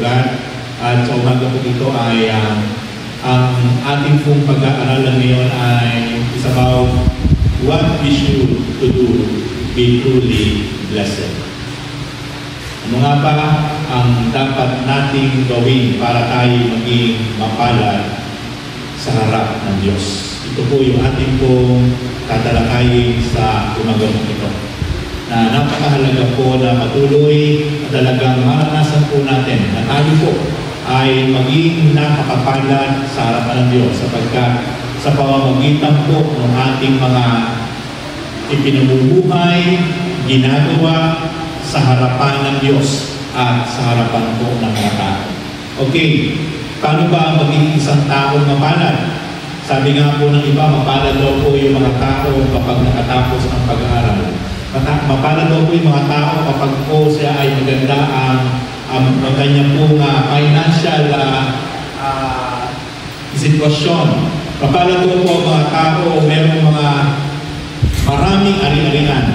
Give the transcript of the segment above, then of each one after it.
God. At sa umaga po ito ay ang ating pong pag-aaralan ngayon ay is about what we should to do be truly blessed. Ano nga ba ang dapat nating gawin para tayo maging mapalad sa harap ng Diyos? Ito po yung ating pong tatalakayin sa umaga ito. Na napakahalaga po na patuloy at talagang maranasan po natin na tayo po ay maging nakakapalad sa harapan ng Diyos sapagkat sa pamamagitan po ng ating mga ipinamumuhay, ginagawa sa harapan ng Diyos at sa harapan po ng mga tao. Okay, paano ba maging isang taong mapalad? Sabi nga po ng iba, mapalad daw po yung mga tao kapag nakatapos ang pag-aaral. Mapalad daw po yung mga tao kapag po siya ay maganda ang kanyang pong financial sitwasyon. Mapalad daw po ang mga tao merong mga maraming ari-arian.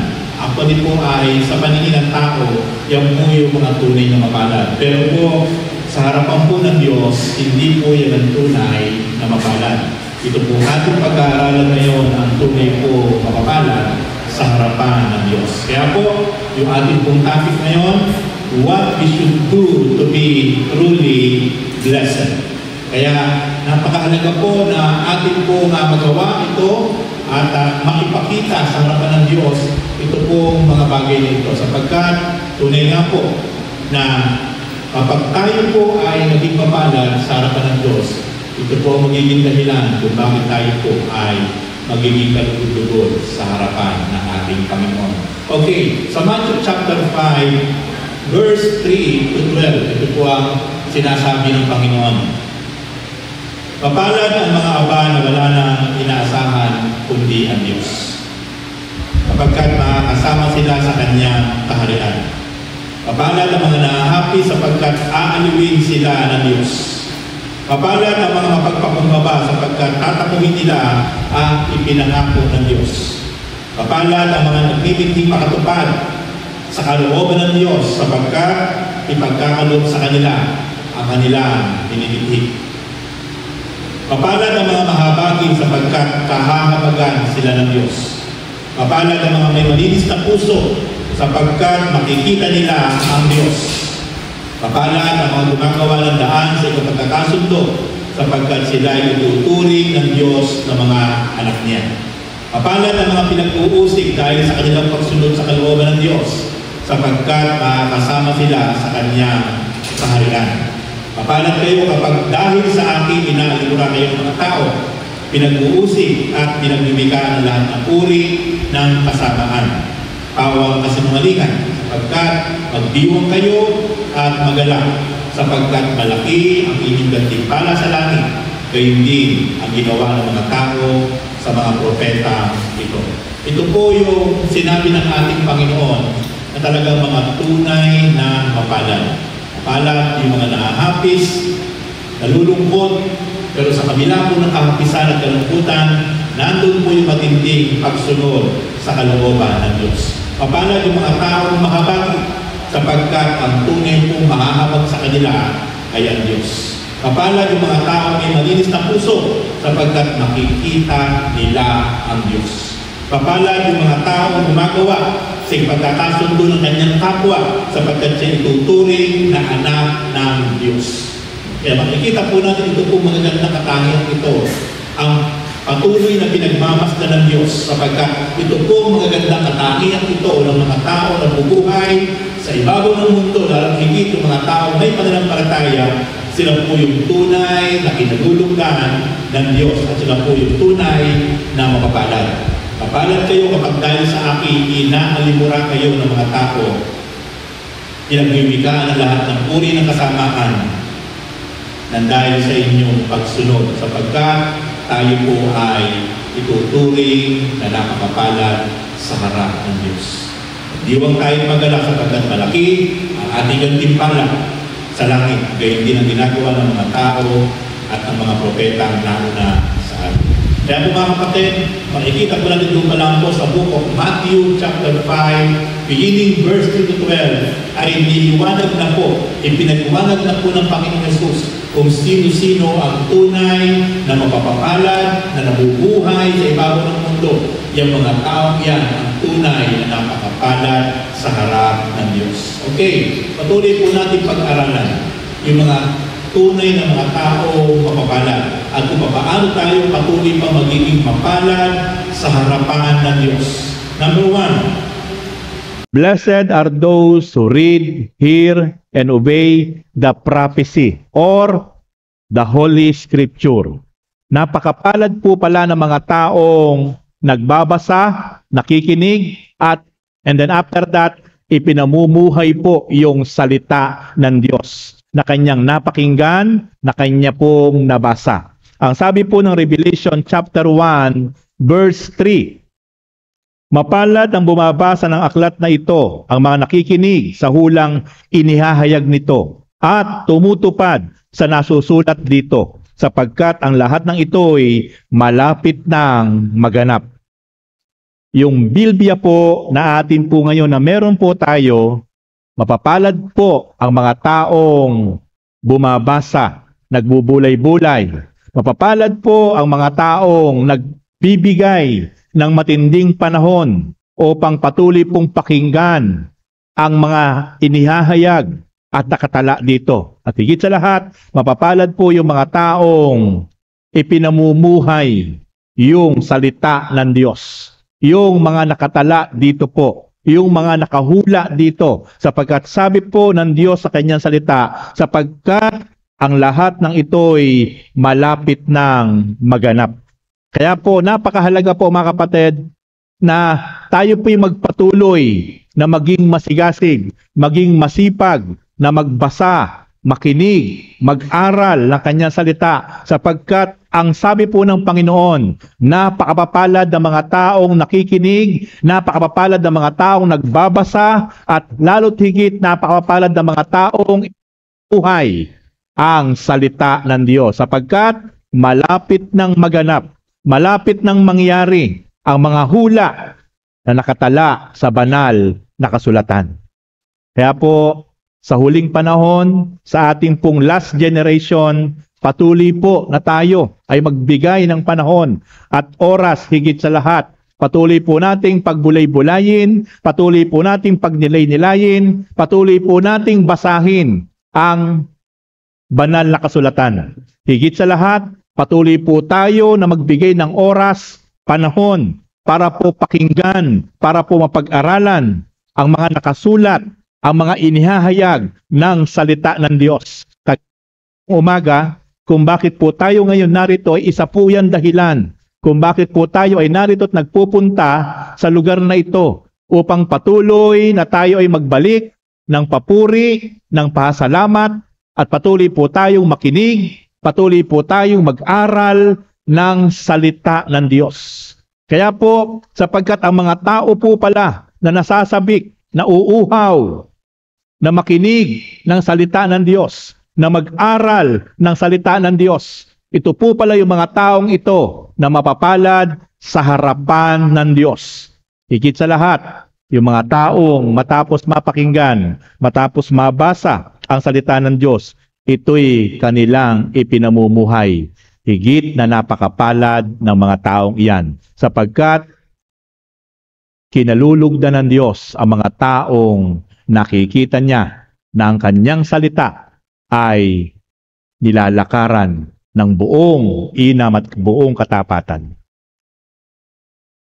Ako din po ay sa paningin ng tao, yan po yung mga tunay na mapalad. Pero po, sa harapan po ng Diyos, hindi po yan ang tunay na mapalad. Ito po ating pag-aaralan ngayon ang tunay po mapapalad sa harapan ng Diyos. Kaya po, yung ating pong topic ngayon, what we should do to be truly blessed. Kaya napakahalaga po na ating po magawa ito at makipakita sa harapan ng Diyos ito pong mga bagay na ito. Sapagkat tunay nga po na kapag tayo po ay naging mapalad sa harapan ng Diyos, ito po ang magiging dahilan kung bakit tayo po ay magiging kalugod-lugod sa harapan ng ating Panginoon. Okay, sa Matthew chapter 5, verse 3 to 12, ito po ang sinasabi ng Panginoon. Mapalad ang mga aba na wala nang inaasahan kundi ang Diyos, kapagkat makakasama sila sa Kanyang kaharian. Mapalad ang mga nahahapi sapagkat aaliwin sila ng Diyos. Mapalad ang mga mapagpakumbaba sapagkat tatapuhin nila ang ipinangako ng Diyos. Mapalad ang mga nagmimiting makatupad sa kalooban ng Diyos sapagkat ipagkakaloob sa kanila ang kanilang pinipili. Mapalad ang mga mahabagin sapagkat kahahabagan sila ng Diyos. Mapalad ang mga may malinis na puso sapagkat makikita nila ang Diyos. Mapalad ang mga gumagawa ng daan sa iyong pagkakasundo sapagkat sila ay ituturing ng Diyos ng mga anak niya. Mapalad ang mga pinag-uusig dahil sa kanilang pagsunod sa kalooban ng Diyos sapagkat makakasama sila sa Kanyang kaharian. Mapalad kayo kapag dahil sa akin inaalimura kayo ng mga tao, pinag-uusig at pinagbibigyan ng lahat ng uri ng kasamaan. Pawang kasinungalingan, sapagkat magdiwang kayo at magalak, sapagkat malaki ang inyong gantimpala sa langit, gayon din ang ginawa ng mga tao sa mga propeta ito. Ito po yung sinabi ng ating Panginoon na talagang mga tunay na mapalad. Mapalad yung mga nahahapis, nalulungkot, pero sa kabila po ng kahapisan at kalungkutan, nandun po yung matinding pagsunod sa kalooban ng Diyos. Mapalad yung mga taong mahabag sapagkat ang tunay pong mahahabag sa kanila ay ang Diyos. Mapalad yung mga taong may malinis na puso sapagkat makikita nila ang Diyos. Mapalad yung mga taong gumagawa sa pagkakasundo ng kanyang kapwa sapagkat siya ituturing na anak ng Diyos. Kaya makikita po natin ito po magagandang katangian ito. Ang patuloy na pinagmamasdan ng Diyos sapagkat ito po magagandang katangian ito ng mga tao na bubuhay sa ibabaw ng mundo, lalong higit yung mga tao may pananampalataya, sila po yung tunay na kinagulungan ng Diyos at sila po yung tunay na mapapalad. Mapalad kayo kapag dahil sa akin, inaalimura kayo ng mga tao. Pinagbibigyan ng lahat ng uri ng kasamaan nang dahil sa inyong pagsunod sapagkat tayo po ay ituturing na nakakapalad sa harap ng Diyos. Di huwag tayo magalak sapagkat malaki ang ating gantimpala sa langit. Gayon din ang ginagawa ng mga tao at ng mga propetang nauna sa atin. Kaya po mga kapatid, makikita po natin doon pa lang po sa book of Matthew chapter 5 beginning verse 2 to 12, ay ipinaliwanag na po ng Panginoong Hesus kung sino-sino ang tunay na mapapapalad, na nabubuhay sa ibabaw ng mundo. Yung mga taong yan ang tunay na napakapalad sa harap ng Diyos. Okay, patuloy po natin pag-aralan yung mga tunay na mga tao mapapalad at kung paano tayo patuloy pa magiging mapalad sa harapan ng Diyos. Number 1, blessed are those who read, hear, and obey the prophecy or the Holy Scripture. Napakapalad po pala ng mga taong nagbabasa, nakikinig, and then after that, ipinamumuhay po yung salita ng Diyos na kanyang napakinggan, na kanya pong nabasa. Ang sabi po ng Revelation chapter 1, verse 3, mapalad ang bumabasa ng aklat na ito, ang mga nakikinig sa hulang inihahayag nito, at tumutupad sa nasusulat dito, sapagkat ang lahat ng ito ay malapit ng maganap. Yung Bilbia po na atin po ngayon na meron po tayo, mapapalad po ang mga taong bumabasa, nagbubulay-bulay. Mapapalad po ang mga taong nagbibigay ng matinding panahon upang patuloy pong pakinggan ang mga inihahayag at nakatala dito. At higit sa lahat, mapapalad po yung mga taong ipinamumuhay yung salita ng Diyos. Yung mga nakatala dito po, yung mga nakahula dito, sapagkat sabi po ng Diyos sa kanyang salita, sapagkat ang lahat ng ito'y malapit ng maganap. Kaya po, napakahalaga po mga kapatid, na tayo po'y magpatuloy na maging masigasig, maging masipag, na magbasa, makinig, mag-aral ng kanyang salita, sapagkat ang sabi po ng Panginoon, napakapapalad ng mga taong nakikinig, napakapapalad ng mga taong nagbabasa, at lalo't higit napakapapalad ng mga taong buhay ang salita ng Diyos, sapagkat malapit ng maganap, malapit ng mangyari ang mga hula na nakatala sa banal na kasulatan. Kaya po, sa huling panahon, sa ating pong last generation, patuloy po na tayo ay magbigay ng panahon at oras higit sa lahat. Patuloy po nating pagbulay-bulayin, patuloy po nating pagnilay-nilayin, patuloy po nating basahin ang banal na kasulatan. Higit sa lahat, patuloy po tayo na magbigay ng oras, panahon, para po pakinggan, para po mapag-aralan ang mga nakasulat, ang mga inihahayag ng salita ng Diyos. Umaga, kung bakit po tayo ngayon narito ay isa po yan dahilan kung bakit po tayo ay narito at nagpupunta sa lugar na ito upang patuloy na tayo ay magbalik ng papuri, ng pasalamat, at patuloy po tayong makinig, patuloy po tayong mag-aral ng salita ng Diyos. Kaya po, sapagkat ang mga tao po pala na nasasabik, na uuhaw, na makinig ng salita ng Diyos, na mag-aral ng salita ng Diyos, ito po pala yung mga taong ito na mapapalad sa harapan ng Diyos. Higit sa lahat, yung mga taong matapos mapakinggan, matapos mabasa ang salita ng Diyos, ito'y kanilang ipinamumuhay. Higit na napakapalad ng mga taong iyan, sapagkat kinalulugdan ng Diyos ang mga taong nakikita niya na ang kanyang salita ay nilalakaran ng buong inam at buong katapatan.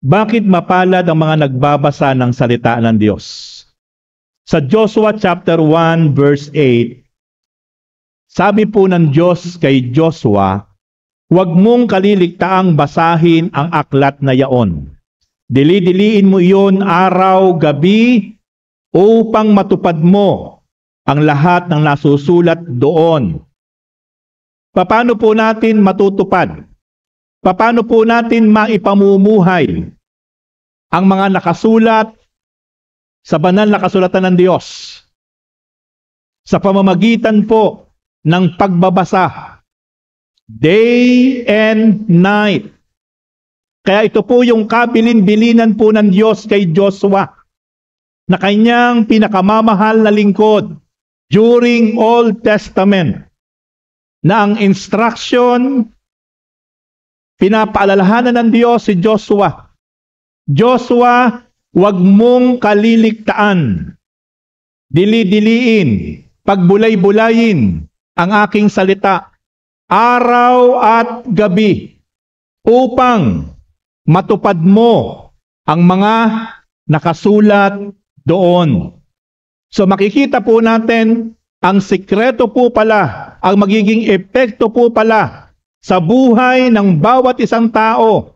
Bakit mapalad ang mga nagbabasa ng salita ng Diyos? Sa Joshua chapter 1 verse 8, sabi po ng Diyos kay Joshua, huwag mong kaliligtaang basahin ang aklat na yaon. Dili-diliin mo iyon araw, gabi, upang matupad mo ang lahat ng nasusulat doon. Paano po natin matutupad? Paano po natin maipamumuhay ang mga nakasulat sa banal na kasulatan ng Diyos? Sa pamamagitan po ng pagbabasa, day and night. Kaya ito po yung kabilin-bilinan po ng Diyos kay Joshua. na kanyang pinakamamahal na lingkod during Old Testament, na ang instruction, pinapaalalahanan ng Diyos si Joshua. Joshua, huwag mong kaliligtaan, dili-diliin, pagbulay-bulayin ang aking salita, araw at gabi, upang matupad mo ang mga nakasulat doon. So makikita po natin, ang sikreto po pala, ang magiging epekto po pala sa buhay ng bawat isang tao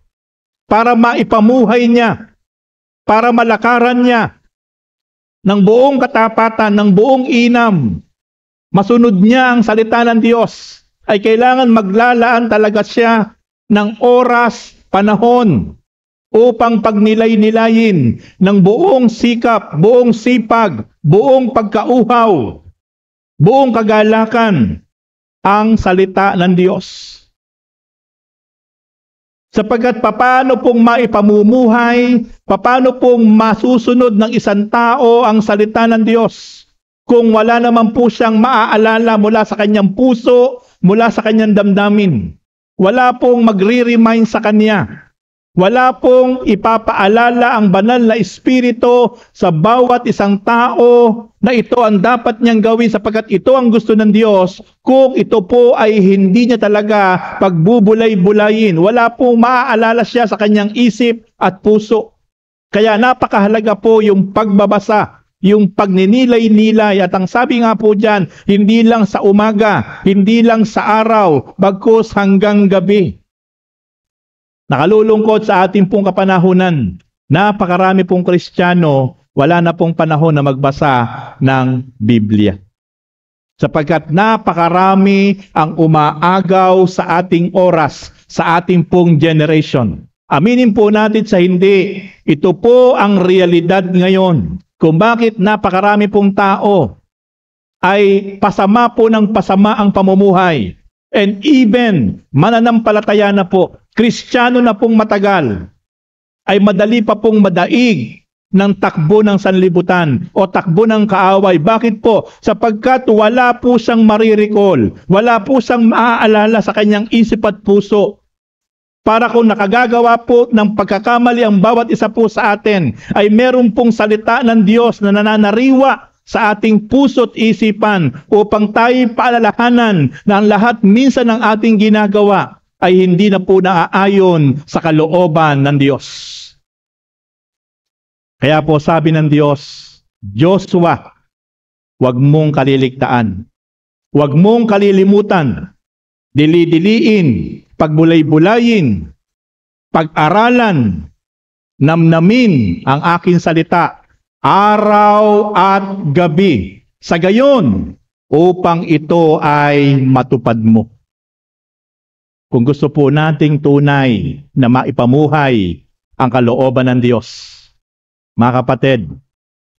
para maipamuhay niya, para malakaran niya ng buong katapatan, ng buong inam, masunod niya ang salita ng Diyos, ay kailangan maglalaan talaga siya ng oras, panahon, upang pagnilay-nilayin ng buong sikap, buong sipag, buong pagkauhaw, buong kagalakan ang salita ng Diyos. Sapagkat paano pong maipamumuhay, paano pong masusunod ng isang tao ang salita ng Diyos kung wala naman po siyang maaalala mula sa kanyang puso, mula sa kanyang damdamin. Wala pong magre-remind sa kanya. Wala pong ipapaalala ang banal na espiritu sa bawat isang tao na ito ang dapat niyang gawin sapagkat ito ang gusto ng Diyos kung ito po ay hindi niya talaga pagbubulay-bulayin. Wala pong maaalala siya sa kanyang isip at puso. Kaya napakahalaga po yung pagbabasa, yung pagninilay-nilay, at ang sabi nga po dyan, hindi lang sa umaga, hindi lang sa araw, bagkus hanggang gabi. Nakalulungkot sa ating pong kapanahunan, napakarami pong Kristiyano, wala na pong panahon na magbasa ng Biblia. Sapagkat napakarami ang umaagaw sa ating oras, sa ating pong generation. Aminin po natin sa hindi, ito po ang realidad ngayon. Kung bakit napakarami pong tao ay pasama po ng pasama ang pamumuhay. And even mananampalataya na po, Kristiyano na pong matagal, ay madali pa pong madaig ng takbo ng sanlibutan o takbo ng kaaway. Bakit po? Sapagkat wala po siyang marirecall, wala po siyang maaalala sa kanyang isip at puso. Para kung nakagagawa po ng pagkakamali ang bawat isa po sa atin, ay meron pong salita ng Diyos na nananariwa sa ating puso't isipan upang tayo paalalahanan na ang lahat minsan ng ating ginagawa ay hindi na po naaayon sa kalooban ng Diyos. Kaya po sabi ng Diyos, Joshua, huwag mong kaliligtaan, huwag mong kalilimutan, dili-diliin, pagbulay-bulayin, pag-aralan, namnamin ang aking salita, araw at gabi, sa gayon, upang ito ay matupad mo. Kung gusto po nating tunay na maipamuhay ang kalooban ng Diyos, mga kapatid,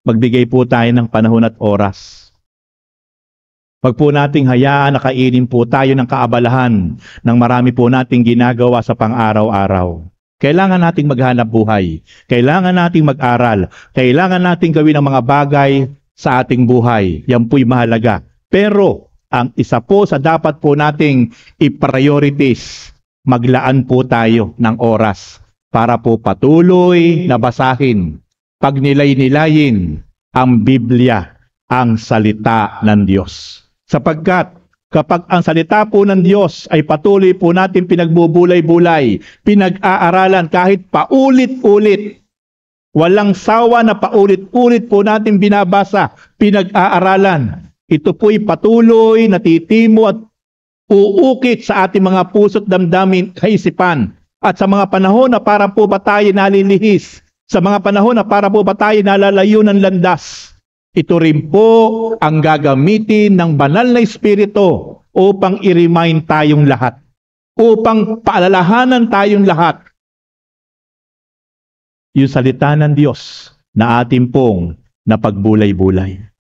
magbigay po tayo ng panahon at oras. Wag po nating hayaan na kainin po tayo ng kaabalahan ng marami po nating ginagawa sa pang-araw-araw. Kailangan nating maghanap buhay. Kailangan nating mag-aral. Kailangan nating gawin ang mga bagay sa ating buhay. Yan po'y mahalaga. Pero, ang isa po sa dapat po nating i-priorities, maglaan po tayo ng oras para po patuloy na basahin, pagnilay-nilayin ang Biblia, ang salita ng Diyos. Sapagkat kapag ang salita po ng Diyos ay patuloy po natin pinagbubulay-bulay, pinag-aaralan kahit paulit-ulit, walang sawa na paulit-ulit po natin binabasa, pinag-aaralan, ito po'y patuloy natitimo at uukit sa ating mga puso't damdamin, kaisipan. At sa mga panahon na para po ba tayo nalilihis, sa mga panahon na para po ba tayo nalalayo ng landas, ito rin po ang gagamitin ng banal na Espiritu upang i-remind tayong lahat, upang paalalahanan tayong lahat yung salita ng Diyos na ating pong napagbulay-bulay.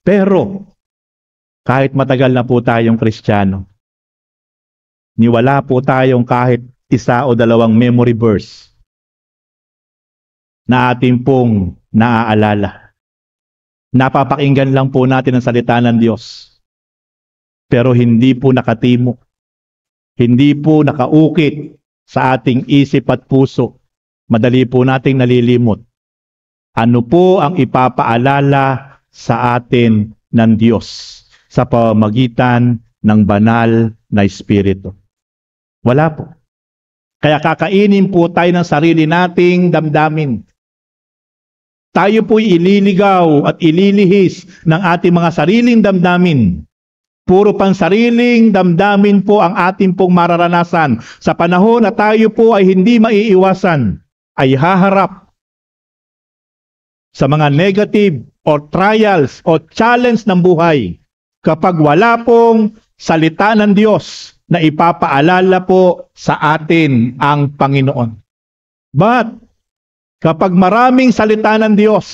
Pero, kahit matagal na po tayong Kristiyano, niwala po tayong kahit isa o dalawang memory verse na ating pong naaalala. Napapakinggan lang po natin ang salita ng Diyos. Pero hindi po nakatimo. Hindi po nakaukit sa ating isip at puso. Madali po nating nalilimot. Ano po ang ipapaalala sa atin ng Diyos sa pamamagitan ng banal na Espiritu? Wala po. Kaya kakainin po tayo ng sarili nating damdamin. Tayo po'y ililigaw at ililihis ng ating mga sariling damdamin. Puro pang sariling damdamin po ang ating pong mararanasan sa panahon na tayo po ay hindi maiiwasan, ay haharap sa mga negative or trials o challenge ng buhay kapag wala pong salita ng Diyos na ipapaalala po sa atin ang Panginoon. But kapag maraming salita ng Diyos,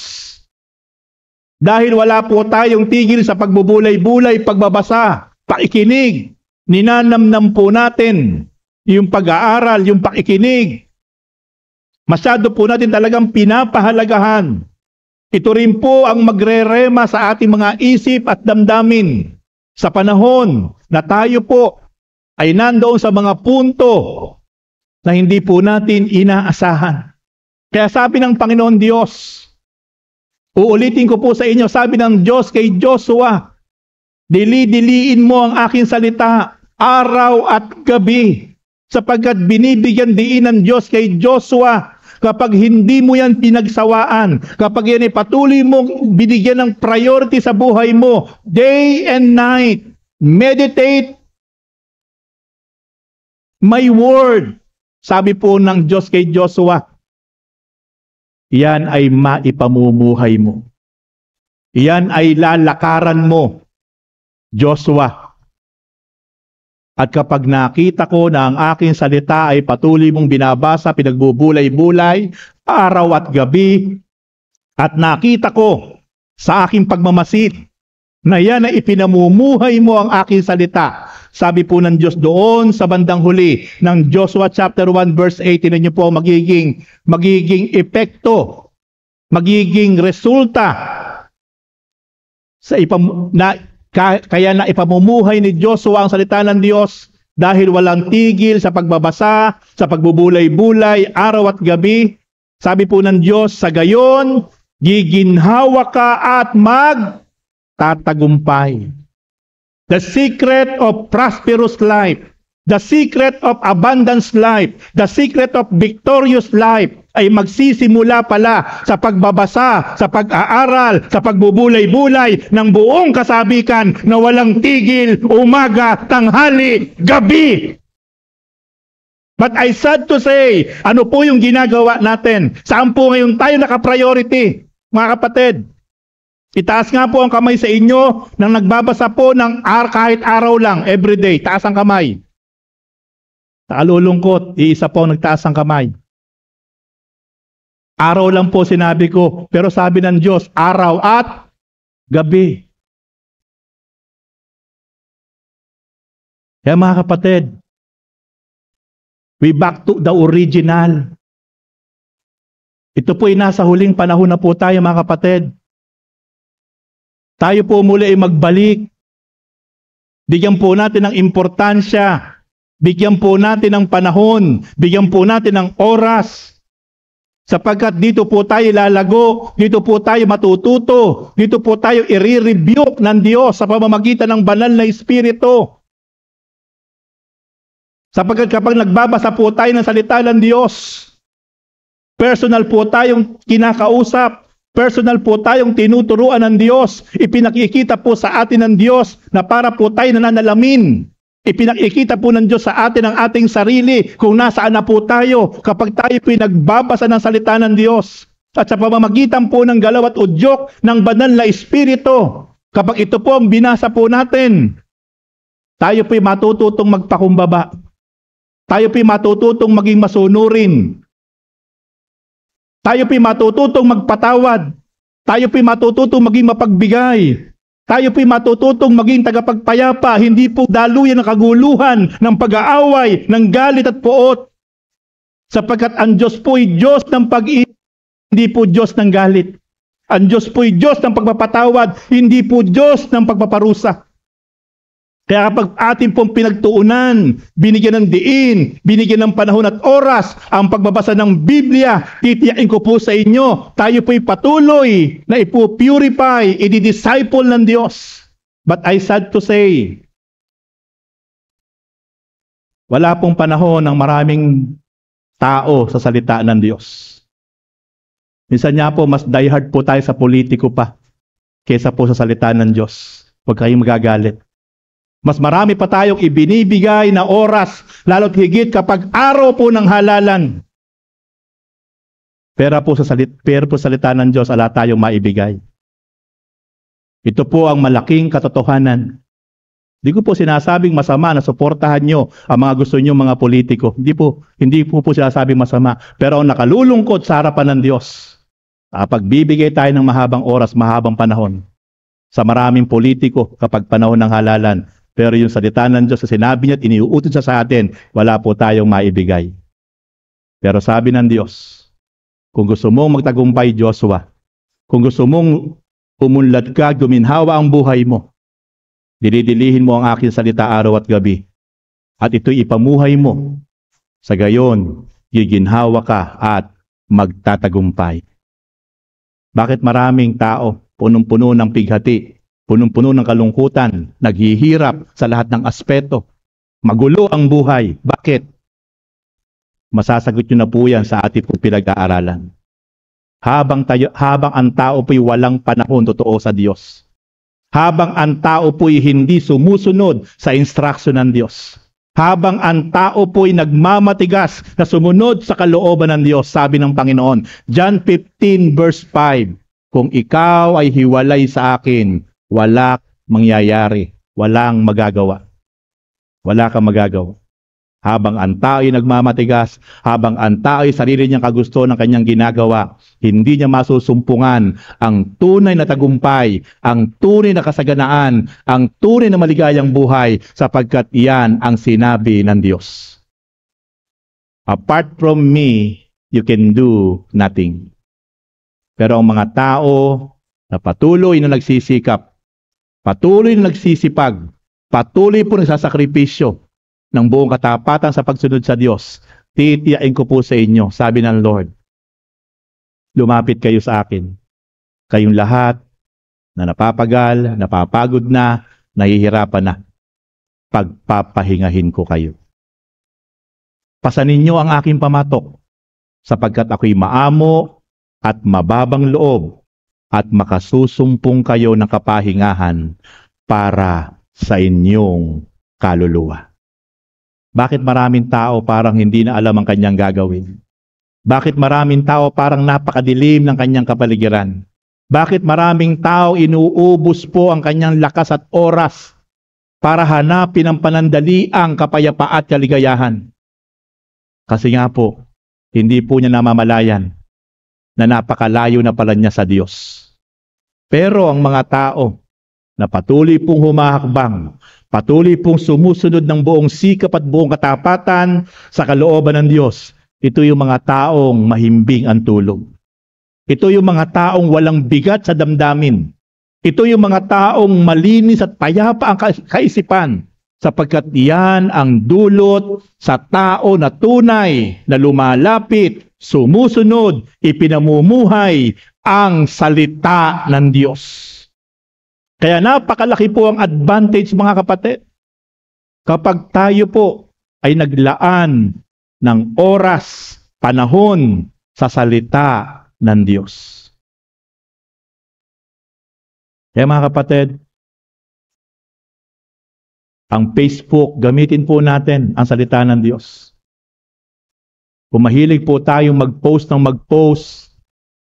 dahil wala po tayong tigil sa pagbubulay-bulay, pagbabasa, pakikinig, ninanamnam po natin yung pag-aaral, yung pakikinig. Masyado po natin talagang pinapahalagahan. Ito rin po ang magrerema sa ating mga isip at damdamin sa panahon na tayo po ay nandoon sa mga punto na hindi po natin inaasahan. Kaya sabi ng Panginoon Diyos, uulitin ko po sa inyo, sabi ng Diyos kay Joshua, dili-diliin mo ang aking salita araw at gabi, sapagkat binibigyan diin ng Diyos kay Joshua kapag hindi mo yan pinagsawaan, kapag yan ay patuloy mong binigyan ng priority sa buhay mo, day and night, meditate my word. Sabi po ng Diyos kay Joshua, yan ay maipamumuhay mo. Yan ay lalakaran mo, Joshua. At kapag nakita ko na ang aking salita ay patuloy mong binabasa, pinagbubulay-bulay, araw at gabi, at nakita ko sa aking pagmamasid na yan ay ipinamumuhay mo ang aking salita. Sabi po ng Diyos doon sa bandang huli ng Joshua chapter 1 verse 18, ninyo po magiging epekto, magiging resulta sa kaya na ipamumuhay ni Joshua ang salita ng Diyos dahil walang tigil sa pagbabasa, sa pagbubulay-bulay, araw at gabi. Sabi po ng Diyos, sa gayon, giginhawa ka at magtatagumpay. The secret of prosperous life, the secret of abundance life, the secret of victorious life ay magsisimula pala sa pagbabasa, sa pag-aaral, sa pagbubulay-bulay ng buong kasabikan na walang tigil, umaga, tanghali, gabi. But I sad to say, ano po yung ginagawa natin? Saan po ngayon tayo naka-priority, mga kapatid? Itaas nga po ang kamay sa inyo nang nagbabasa po ng kahit araw lang, everyday. Taas ang kamay. Nakalulungkot, iisa po nagtaas ang kamay. Araw lang po sinabi ko, pero sabi ng Diyos, araw at gabi. Kaya mga kapatid, we back to the original. Ito po ay nasa huling panahon na po tayo, mga kapatid. Tayo po muli ay magbalik. Bigyan po natin ng importansya. Bigyan po natin ng panahon. Bigyan po natin ng oras. Sapagkat dito po tayo lalago. Dito po tayo matututo. Dito po tayo i-rebuke ng Diyos sa pamamagitan ng banal na Espiritu. Sapagkat kapag nagbabasa po tayo ng salita ng Diyos, personal po tayong kinakausap. Personal po tayong tinuturuan ng Diyos. Ipinakikita po sa atin ng Diyos na para po tayo nananalamin. Ipinakikita po ng Diyos sa atin ang ating sarili kung nasaan na po tayo kapag tayo pinagbabasa ng salita ng Diyos. At sa pamamagitan po ng galaw at udyok ng banal na Espiritu, kapag ito po ang binasa po natin, tayo po'y matututong magpakumbaba. Tayo po'y matututong maging masunurin. Tayo po'y matututong magpatawad. Tayo po'y matututong maging mapagbigay. Tayo po'y matututong maging tagapagpayapa, hindi po daluyan ng kaguluhan, ng pag-aaway, ng galit at poot. Sapagkat ang Diyos po'y Diyos ng pag-ibig. hindi po Diyos ng galit. Ang Diyos po'y Diyos ng pagpapatawad, hindi po Diyos ng pagpaparusa. Kaya kapag ating pong pinagtuunan, binigyan ng diin, binigyan ng panahon at oras, ang pagbabasa ng Biblia, titiyain ko po sa inyo, tayo po'y patuloy na ipupurify, i-disciple ng Diyos. But I sad to say, wala pong panahon ng maraming tao sa salita ng Diyos. Minsan niya po, mas diehard po tayo sa politiko pa kaysa po sa salita ng Diyos. Huwag kayong magagalit. Mas marami pa tayong ibinibigay na oras, lalo't higit kapag araw po ng halalan. Pero po sa salita ng Diyos, ala tayong maibigay. Ito po ang malaking katotohanan. Hindi ko po sinasabing masama na suportahan nyo ang mga gusto nyo mga politiko. Hindi po sinasabing masama. Pero ang nakalulungkot sa harapan ng Diyos, pagbibigay tayo ng mahabang oras, mahabang panahon sa maraming politiko kapag panahon ng halalan. Pero yung salita ng Diyos sa sinabi niya at iniuutos siya sa atin, wala po tayong maibigay. Pero sabi ng Diyos, kung gusto mong magtagumpay, Joshua, kung gusto mong umunlad ka, guminhawa ang buhay mo, dinidilihin mo ang aking salita araw at gabi, at ito'y ipamuhay mo. Sa gayon, giginhawa ka at magtatagumpay. Bakit maraming tao, punong-puno ng pighati, punong-puno ng kalungkutan, naghihirap sa lahat ng aspeto, magulo ang buhay? Bakit? Masasagot nyo na po yan sa ating pinag-aaralan. Habang ang tao po'y walang panahon totoo sa Diyos. Habang ang tao po'y hindi sumusunod sa instruction ng Diyos. Habang ang tao po'y nagmamatigas na sumunod sa kalooban ng Diyos, sabi ng Panginoon, John 15 verse 5, kung ikaw ay hiwalay sa akin, wala mangyayari, walang magagawa. Wala kang magagawa. Habang ang tao ay nagmamatigas, habang ang tao ay sarili niyang kagusto ng kanyang ginagawa, hindi niya masusumpungan ang tunay na tagumpay, ang tunay na kasaganaan, ang tunay na maligayang buhay, sapagkat iyan ang sinabi ng Diyos. Apart from me, you can do nothing. Pero ang mga tao na patuloy na nagsisikap, patuloy na nagsisipag, patuloy po nagsasakripisyo ng buong katapatan sa pagsunod sa Diyos, titiyain ko po sa inyo, sabi ng Lord, lumapit kayo sa akin. Kayong lahat na napapagal, napapagod na, nahihirapan na, pagpapahingahin ko kayo. Pasanin niyo ang aking pamatok, sapagkat ako'y maamo at mababang loob, at makasusumpong kayo ng kapahingahan para sa inyong kaluluwa. Bakit maraming tao parang hindi na alam ang kanyang gagawin? Bakit maraming tao parang napakadilim ng kanyang kapaligiran? Bakit maraming tao inuubos po ang kanyang lakas at oras para hanapin ang panandaliang kapayapaan at kaligayahan? Kasi nga po, hindi po niya namamalayan na napakalayo na pala niya sa Diyos. Pero ang mga tao na patuloy pong humahakbang, patuloy pong sumusunod ng buong sikap at buong katapatan sa kalooban ng Diyos, ito yung mga taong mahimbing ang tulog. Ito yung mga taong walang bigat sa damdamin. Ito yung mga taong malinis at payapa ang kaisipan, sapagkat iyan ang dulot sa tao na tunay na lumalapit, sumusunod, ipinamumuhay ang salita ng Diyos. Kaya napakalaki po ang advantage, mga kapatid, kapag tayo po ay naglaan ng oras, panahon sa salita ng Diyos. Kaya mga kapatid, ang Facebook, gamitin po natin ang salita ng Diyos. Kung mahilig po tayong mag-post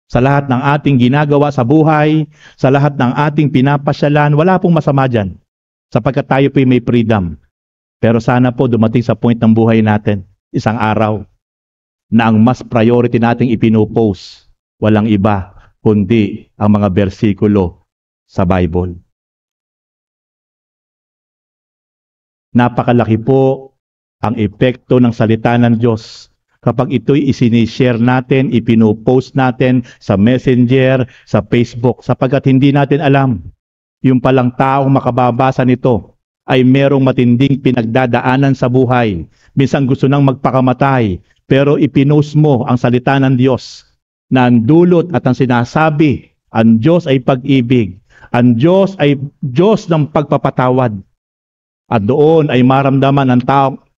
sa lahat ng ating ginagawa sa buhay, sa lahat ng ating pinapasyalan, wala pong masama dyan, sapagkat tayo po may freedom. Pero sana po dumating sa point ng buhay natin, isang araw, na ang mas priority nating ipinopost, walang iba, kundi ang mga bersikulo sa Bible. Napakalaki po ang epekto ng salita ng Diyos kapag ito'y isinishare natin, ipinopost natin sa Messenger, sa Facebook, sapagkat hindi natin alam, yung palang taong makababasa nito ay merong matinding pinagdadaanan sa buhay. Minsan gusto nang magpakamatay, pero ipinost mo ang salita ng Diyos na ang dulot at ang sinasabi, ang Diyos ay pag-ibig, ang Diyos ay Diyos ng pagpapatawad. At doon ay maramdaman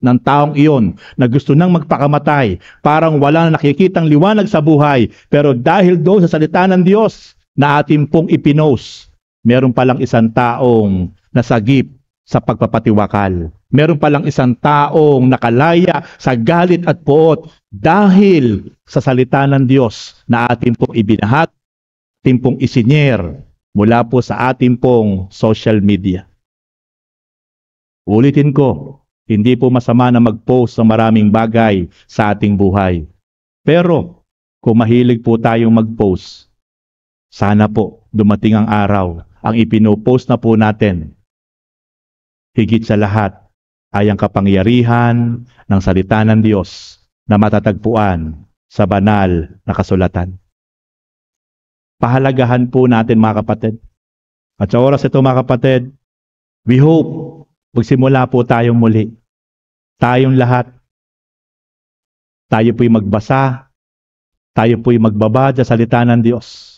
ng taong iyon na gusto nang magpakamatay, parang wala na nakikitang liwanag sa buhay, pero dahil doon sa salita ng Diyos na ating pong ipinost, meron palang isang taong nasagip sa pagpapatiwakal. Meron palang isang taong nakalaya sa galit at poot dahil sa salita ng Diyos na ating pong ibinahat, ating pong isinyer mula po sa ating pong social media. Ulitin ko, hindi po masama na mag-post ng maraming bagay sa ating buhay. Pero kung mahilig po tayong mag-post, sana po dumating ang araw, ang ipinopost na po natin, higit sa lahat ay ang kapangyarihan ng salita ng Diyos na matatagpuan sa banal na kasulatan. Pahalagahan po natin mga kapatid. At sa oras ito mga kapatid, we hope magsimula po tayong muli. Tayong lahat. Tayo po'y magbasa. Tayo po'y magbabasa sa salita ng Diyos.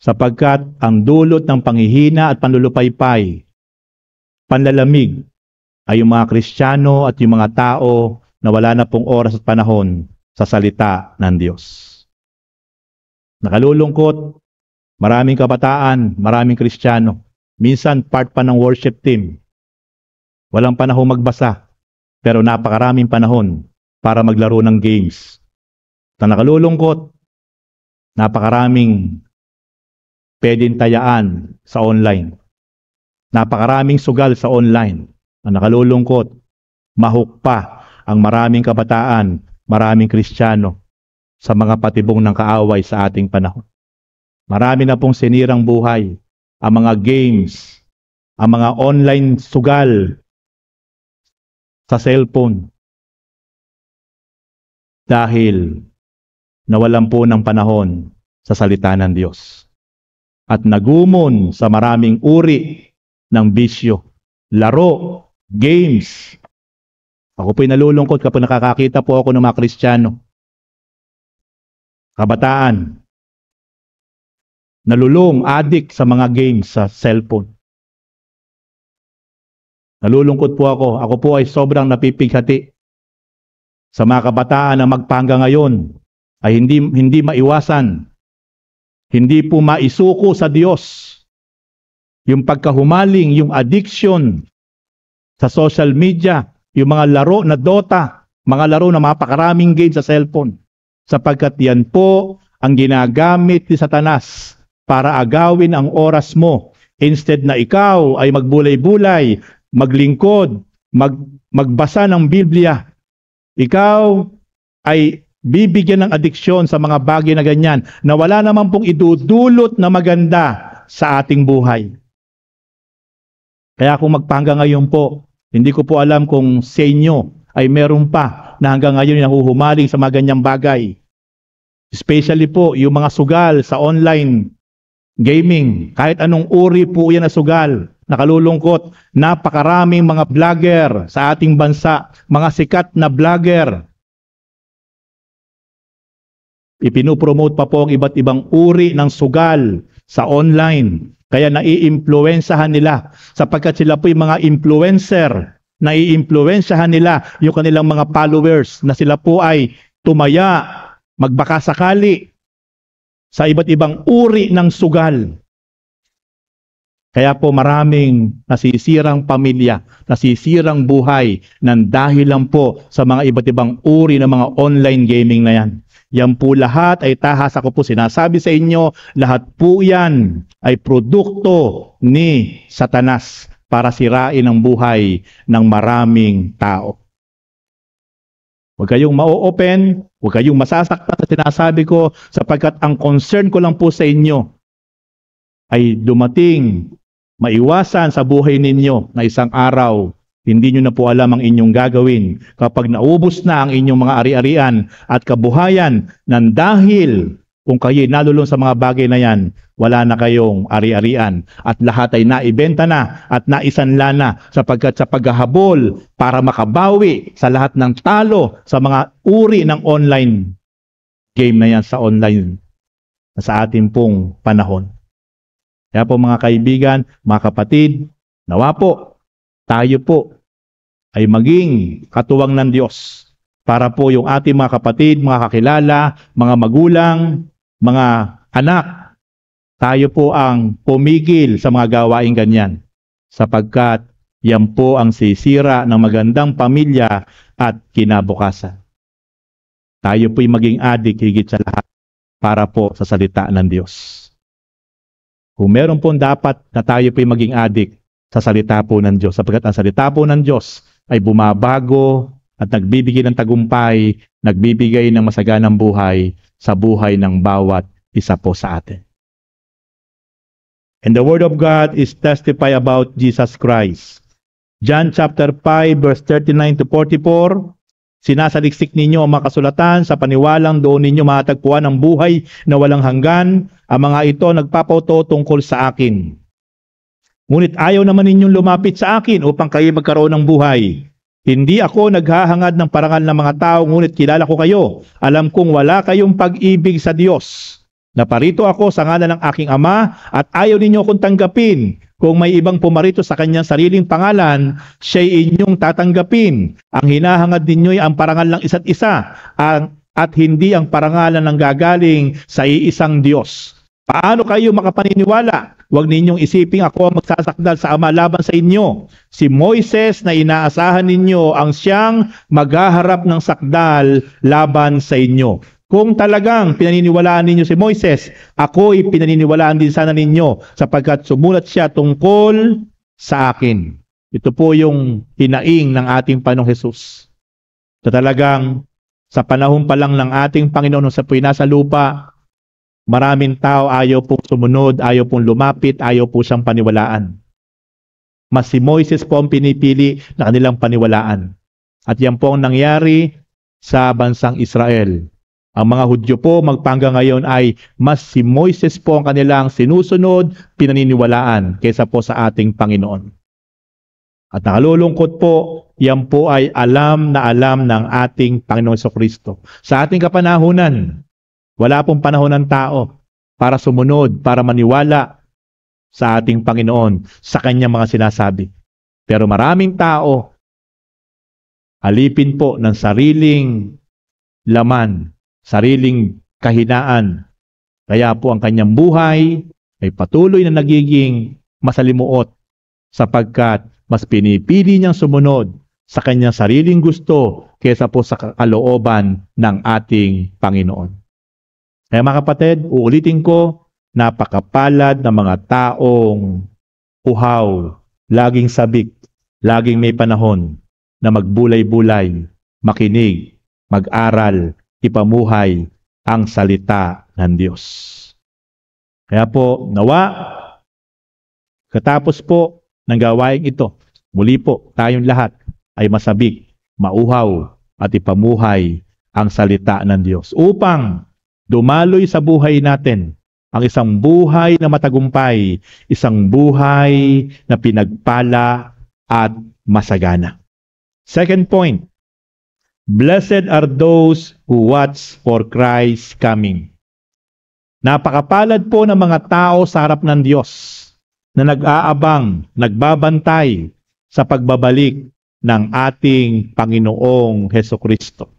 Sapagkat ang dulot ng panghihina at panlulupaypay, panlalamig, ay yung mga Kristiyano at yung mga tao na wala na pong oras at panahon sa salita ng Diyos. Nakalulungkot, maraming kabataan, maraming Kristiyano, minsan part pa ng worship team. Walang panahon magbasa, pero napakaraming panahon para maglaro ng games. At nakalulungkot, napakaraming pwedeng tayaan sa online. Napakaraming sugal sa online. Ang nakalulungkot, mahuk pa ang maraming kabataan, maraming Kristiyano sa mga patibong ng kaaway sa ating panahon. Marami na pong sinirang buhay, ang mga games, ang mga online sugal sa cellphone. Dahil nawalan po ng panahon sa salita ng Diyos. At nagumon sa maraming uri ng bisyo, laro, games. Ako po'y nalulungkot kapag nakakakita po ako ng mga Kristiyano. Kabataan, nalulung, addict sa mga games sa cellphone. Nalulungkot po ako. Ako po ay sobrang napipighati sa mga kabataan na magpahanggang ngayon ay hindi maiwasan, hindi po maisuko sa Diyos. Yung pagkahumaling, yung addiction sa social media, yung mga laro na Dota, mga laro na mapakaraming games sa cellphone. Sapagkat yan po ang ginagamit ni Satanas para agawin ang oras mo. Instead na ikaw ay magbulay-bulay, maglingkod, magbasa ng Biblia, ikaw ay bibigyan ng adiksyon sa mga bagay na ganyan na wala naman pong idudulot na maganda sa ating buhay. Kaya kung magpahanggang ngayon po, hindi ko po alam kung sa inyo ay meron pa na hanggang ngayon nahuhumaling sa mga ganyang bagay. Especially po yung mga sugal sa online gaming, kahit anong uri po yan na sugal. Nakalulungkot, napakaraming mga vlogger sa ating bansa, mga sikat na vlogger. Ipinupromote pa po ang iba't ibang uri ng sugal sa online. Kaya naiimpluwensyahan nila sapagkat sila po yung mga influencer. Naiimpluwensyahan nila yung kanilang mga followers na sila po ay tumaya, magbakasakali sa iba't ibang uri ng sugal. Kaya po maraming nasisirang pamilya, nasisirang buhay ng dahil lang po sa mga iba't ibang uri ng mga online gaming na yan. Yan po lahat ay tahas, ako po sinasabi sa inyo, lahat po yan ay produkto ni Satanas para sirain ang buhay ng maraming tao. Huwag kayong ma-open, huwag kayong masasaktan sa sinasabi ko sapagkat ang concern ko lang po sa inyo ay dumating, maiwasan sa buhay ninyo na isang araw Hindi nyo na po alam ang inyong gagawin kapag naubos na ang inyong mga ari-arian at kabuhayan nang dahil kung kayo nalulung sa mga bagay na yan, wala na kayong ari-arian at lahat ay naibenta na at naisanla na sapagkat sa paghahabol para makabawi sa lahat ng talo sa mga uri ng online game na yan sa online sa ating pong panahon. Kaya po mga kaibigan, mga kapatid, nawa po, tayo po ay maging katuwang ng Diyos para po yung ating mga kapatid, mga kakilala, mga magulang, mga anak, tayo po ang pumigil sa mga gawaing ganyan sapagkat yan po ang sisira ng magandang pamilya at kinabukasan. Tayo po'y maging adik higit sa lahat para po sa salita ng Diyos. Kung meron po dapat na tayo po'y maging adik sa salita po ng Diyos sapagkat ang salita po ng Diyos ay bumabago at nagbibigay ng tagumpay, nagbibigay ng masaganang buhay sa buhay ng bawat isa po sa atin. And the Word of God is testify about Jesus Christ. John chapter 5 verse 39 to 44, sinasaliksik ninyo ang mga kasulatan sa paniwalang doon ninyo matatagpuan ang buhay na walang hanggan. Ang mga ito nagpapauto tungkol sa akin. Ngunit ayaw naman ninyong lumapit sa akin upang kayo magkaroon ng buhay. Hindi ako naghahangad ng parangal ng mga tao, ngunit kilala ko kayo. Alam kong wala kayong pag-ibig sa Diyos. Naparito ako sa ngalan ng aking Ama at ayaw ninyo akong tanggapin. Kung may ibang pumarito sa kanyang sariling pangalan, siya'y inyong tatanggapin. Ang hinahangad ninyo'y ang parangal ng isa't isa at hindi ang parangalan ng gagaling sa iisang Diyos. Paano kayo makapaniniwala? Huwag ninyong isiping ako ang magsasakdal sa Ama laban sa inyo. Si Moises na inaasahan ninyo ang siyang maghaharap ng sakdal laban sa inyo. Kung talagang pinaniniwalaan ninyo si Moises, ako'y pinaniniwalaan din sana ninyo sapagkat sumulat siya tungkol sa akin. Ito po yung hinaing ng ating Panginoong Hesus. So talagang sa panahon pa lang ng ating Panginoon sa po'y nasa lupa, maraming tao ayaw pong sumunod, ayaw pong lumapit, ayaw po siyang paniwalaan. Mas si Moises po ang pinipili na kanilang paniwalaan. At yan po ang nangyari sa bansang Israel. Ang mga Hudyo po magpangga ngayon ay mas si Moises po ang kanilang sinusunod, pinaniniwalaan kaysa po sa ating Panginoon. At nakalulungkot po, yan po ay alam na alam ng ating Panginoon Jesucristo. Sa ating kapanahunan, wala pong panahon ng tao para sumunod, para maniwala sa ating Panginoon, sa kanyang mga sinasabi. Pero maraming tao, alipin po ng sariling laman, sariling kahinaan. Kaya po ang kanyang buhay ay patuloy na nagiging masalimuot sapagkat mas pinipili niyang sumunod sa kanyang sariling gusto kaysa po sa kalooban ng ating Panginoon. Kaya mga kapatid, uulitin ko, napakapalad ng mga taong uhaw, laging sabik, laging may panahon na magbulay-bulay, makinig, mag-aral, ipamuhay ang salita ng Diyos. Kaya po, nawa, katapos po ng gawain ito, muli po tayong lahat ay masabik, mauhaw at ipamuhay ang salita ng Diyos upang dumaloy sa buhay natin ang isang buhay na matagumpay, isang buhay na pinagpala at masagana. Second point, blessed are those who watch for Christ's coming. Napakapalad po ng mga tao sa harap ng Diyos na nag-aabang, nagbabantay sa pagbabalik ng ating Panginoong Hesukristo.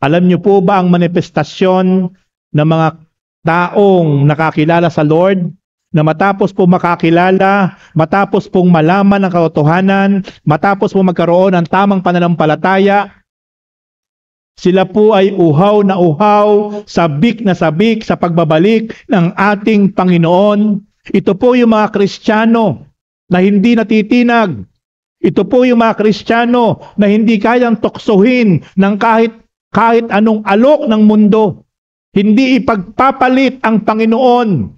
Alam niyo po ba ang manifestasyon ng mga taong nakakilala sa Lord na matapos po makakilala, matapos pong malaman ang katotohanan, matapos po magkaroon ng tamang pananampalataya, sila po ay uhaw na uhaw, sabik na sabik sa pagbabalik ng ating Panginoon. Ito po yung mga Kristiyano na hindi natitinag. Ito po yung mga Kristiyano na hindi kayang tuksohin ng kahit anong alok ng mundo. Hindi ipagpapalit ang Panginoon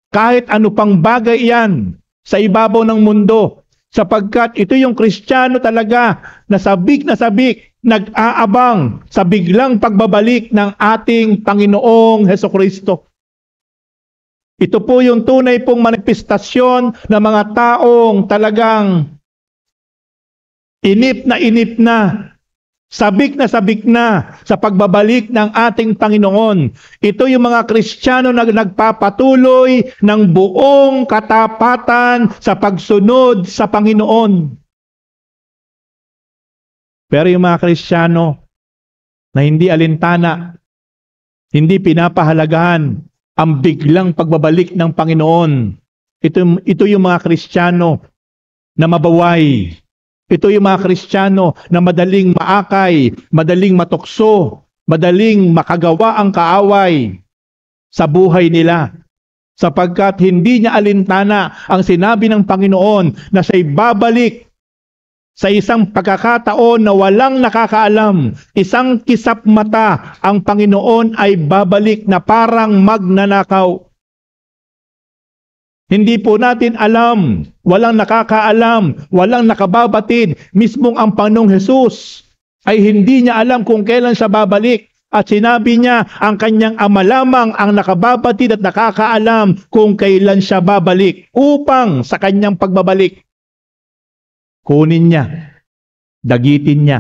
kahit ano pang bagay yan sa ibabaw ng mundo. sapagkat ito yung Kristiyano talaga na sabik, nag-aabang sa biglang pagbabalik ng ating Panginoong Hesukristo. Ito po yung tunay pong manifestasyon ng mga taong talagang inip na, sabik na sa pagbabalik ng ating Panginoon. Ito yung mga Kristiyano na nagpapatuloy ng buong katapatan sa pagsunod sa Panginoon. Pero yung mga Kristiyano na hindi alintana, hindi pinapahalagahan ang biglang pagbabalik ng Panginoon. Ito yung mga Kristiyano na mabaway. Ito yung mga Kristiyano na madaling maakay, madaling matukso, madaling makagawa ang kaaway sa buhay nila. Sapagkat hindi niya alintana ang sinabi ng Panginoon na siya'y babalik sa isang pagkakataon na walang nakakaalam. Isang kisap mata, ang Panginoon ay babalik na parang magnanakaw. Hindi po natin alam, walang nakakaalam, walang nakababatid. Mismong ang Panginoong Hesus ay hindi niya alam kung kailan siya babalik. At sinabi niya, ang kanyang ama lamang ang nakababatid at nakakaalam kung kailan siya babalik upang sa kanyang pagbabalik, kunin niya, dagitin niya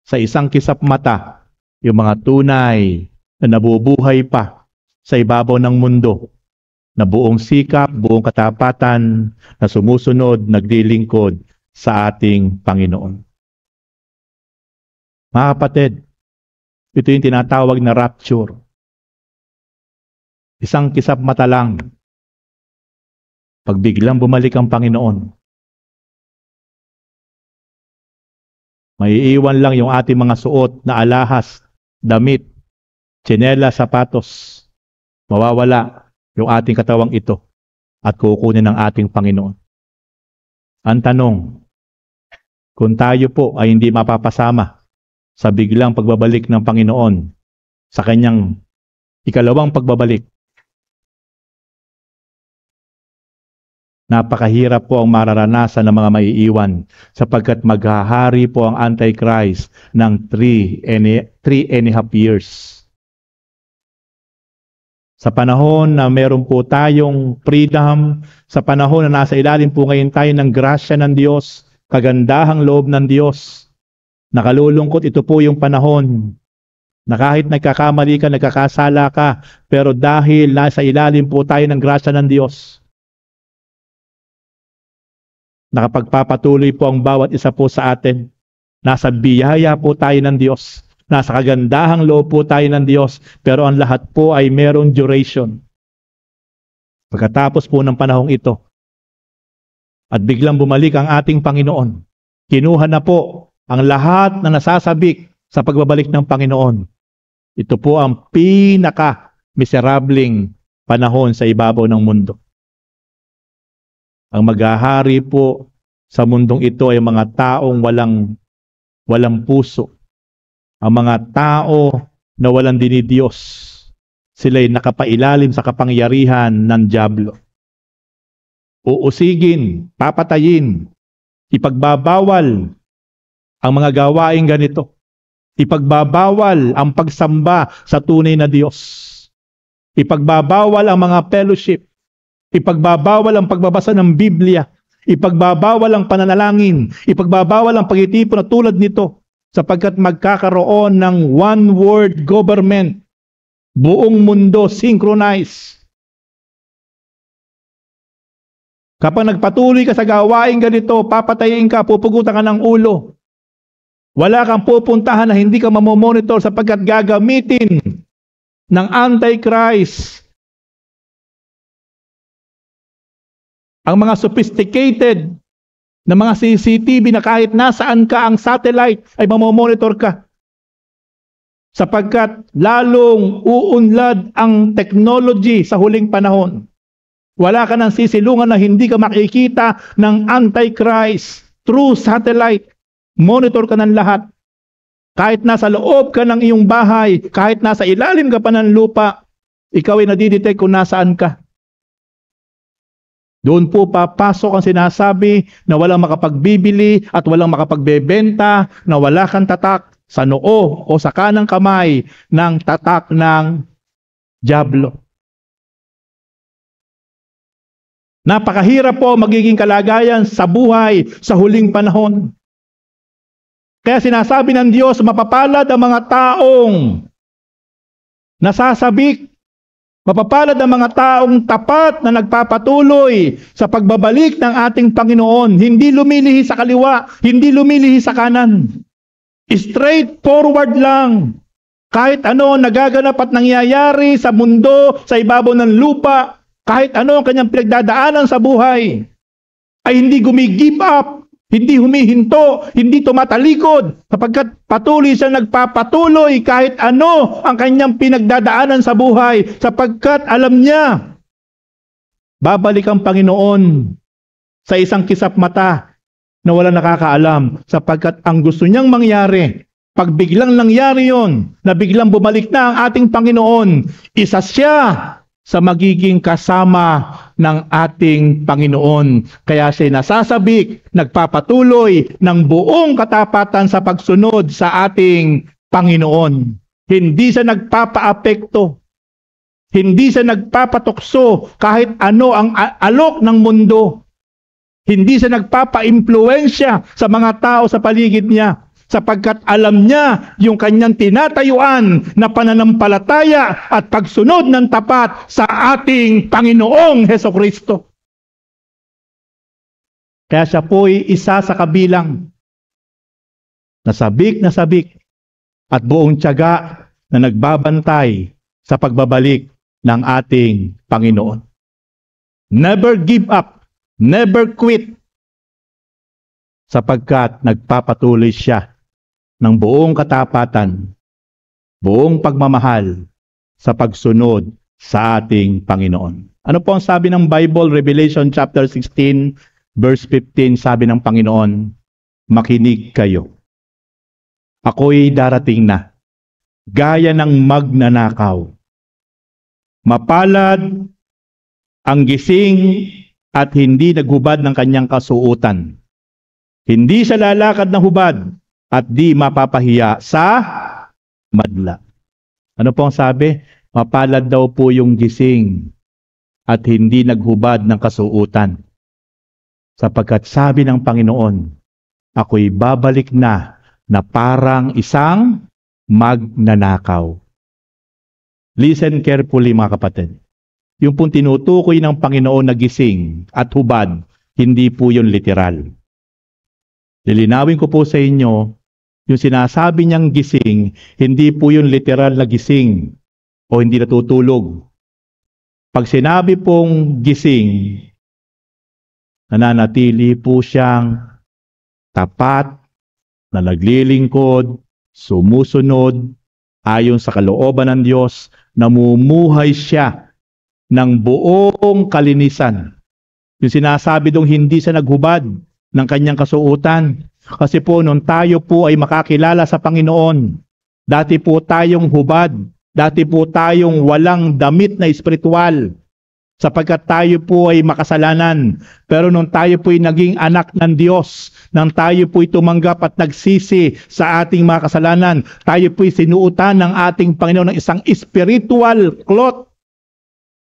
sa isang kisap mata yung mga tunay na nabubuhay pa sa ibabaw ng mundo, na buong sikap, buong katapatan, na sumusunod, naglilingkod sa ating Panginoon. Mga kapatid, ito yung tinatawag na rapture. Isang kisap mata lang, pag biglang bumalik ang Panginoon, maiiwan lang yung ating mga suot na alahas, damit, tsinelas, sapatos. Mawawala yung ating katawang ito at kukunin ng ating Panginoon. Ang tanong, kung tayo po ay hindi mapapasama sa biglang pagbabalik ng Panginoon sa kanyang ikalawang pagbabalik, napakahirap po ang mararanasan ng mga maiiwan sapagkat maghahari po ang Antichrist ng 3.5 years. Sa panahon na meron po tayong freedom, sa panahon na nasa ilalim po ngayon tayo ng grasya ng Diyos, kagandahang loob ng Diyos, nakalulungkot ito po yung panahon na kahit nagkakamali ka, nagkakasala ka, pero dahil nasa ilalim po tayo ng grasya ng Diyos, nakapagpapatuloy po ang bawat isa po sa atin. Nasa biyaya po tayo ng Diyos. Nasa kagandahang loob po tayo ng Diyos. Pero ang lahat po ay merong duration. Pagkatapos po ng panahong ito, at biglang bumalik ang ating Panginoon, kinuha na po ang lahat na nasasabik sa pagbabalik ng Panginoon. Ito po ang pinaka-miserabling panahon sa ibabaw ng mundo. Ang maghahari po sa mundong ito ay mga taong walang puso. Ang mga tao na walang dinidiyos. Sila'y nakapailalim sa kapangyarihan ng dyablo. Uusigin, papatayin, ipagbabawal ang mga gawaing ganito. Ipagbabawal ang pagsamba sa tunay na Diyos. Ipagbabawal ang mga fellowship. Ipagbabawal ang pagbabasa ng Biblia. Ipagbabawal ang pananalangin. Ipagbabawal ang pag-itipon na tulad nito sapagkat magkakaroon ng one world government. Buong mundo synchronized. Kapag nagpatuloy ka sa gawain ganito, papatayin ka, pupugutan ka ng ulo. Wala kang pupuntahan na hindi ka mamomonitor sapagkat gagamitin ng Antichrist ang mga sophisticated na mga CCTV na kahit nasaan ka ang satellite ay mamomonitor ka. Sapagkat lalong uunlad ang technology sa huling panahon. Wala ka ng sisilungan na hindi ka makikita ng Antichrist through satellite. Monitor ka ng lahat. Kahit nasa loob ka ng iyong bahay, kahit nasa ilalim ka pa ng lupa, ikaw ay nadidetect kung nasaan ka. Doon po papasok ang sinasabi na walang makapagbibili at walang makapagbebenta, na wala kang tatak sa noo o sa kanang kamay ng tatak ng dyablo. Napakahirap po magiging kalagayan sa buhay sa huling panahon. Kaya sinasabi ng Diyos, mapapalad ang mga taong nasasabik, mapapalad ang mga taong tapat na nagpapatuloy sa pagbabalik ng ating Panginoon, hindi lumilihi sa kaliwa, hindi lumilihi sa kanan. Straight forward lang. Kahit ano nagaganap at nangyayari sa mundo, sa ibabaw ng lupa, kahit ano ang kanyang pinagdadaanan sa buhay, ay hindi gumi-give up, hindi humihinto, hindi tumatalikod, sapagkat patuloy siya nagpapatuloy kahit ano ang kanyang pinagdadaanan sa buhay, sapagkat alam niya, babalik ang Panginoon sa isang kisap mata na wala nakakaalam, sapagkat ang gusto niyang mangyari, pag biglang nangyari yon, na biglang bumalik na ang ating Panginoon, isa siya sa magiging kasama ng ating Panginoon. Kaya siya nasasabik, nagpapatuloy ng buong katapatan sa pagsunod sa ating Panginoon. Hindi siya nagpapaapekto. Hindi siya nagpapatukso kahit ano ang alok ng mundo. Hindi siya nagpapa-impluensya sa mga tao sa paligid niya, sapagkat alam niya yung kanyang tinatayuan na pananampalataya at pagsunod ng tapat sa ating Panginoong Hesukristo. Kaya siya po'y isa sa kabilang nasabik at buong tiyaga na nagbabantay sa pagbabalik ng ating Panginoon. Never give up, never quit, sapagkat nagpapatuloy siya ng buong katapatan, buong pagmamahal sa pagsunod sa ating Panginoon. Ano po ang sabi ng Bible? Revelation chapter 16, verse 15, sabi ng Panginoon, makinig kayo. Ako'y darating na, gaya ng magnanakaw. Mapalad ang gising at hindi naghubad ng kanyang kasuotan. Hindi siya lalakad ng hubad at di mapapahiya sa madla. Ano po ang sabi? Mapalad daw po yung gising at hindi naghubad ng kasuotan. Sapagkat sabi ng Panginoon, ako'y babalik na parang isang magnanakaw. Listen carefully mga kapatid. Yung pong tinutukoy ng Panginoon na gising at hubad, hindi po yun literal. Lilinawin ko po sa inyo, yung sinasabi niyang gising, hindi po yung literal na gising o hindi natutulog. Pag sinabi pong gising, nananatili po siyang tapat, na naglilingkod, sumusunod, ayon sa kalooban ng Diyos, namumuhay siya ng buong kalinisan. Yung sinasabi dong hindi siya naghubad ng kanyang kasuotan. Kasi po nung tayo po ay makakilala sa Panginoon, dati po tayong hubad, dati po tayong walang damit na espiritual, sapagkat tayo po ay makasalanan. Pero nung tayo po ay naging anak ng Diyos, nang tayo po ay tumanggap at nagsisi sa ating mga kasalanan, tayo po ay sinuutan ng ating Panginoon ng isang spiritual cloth.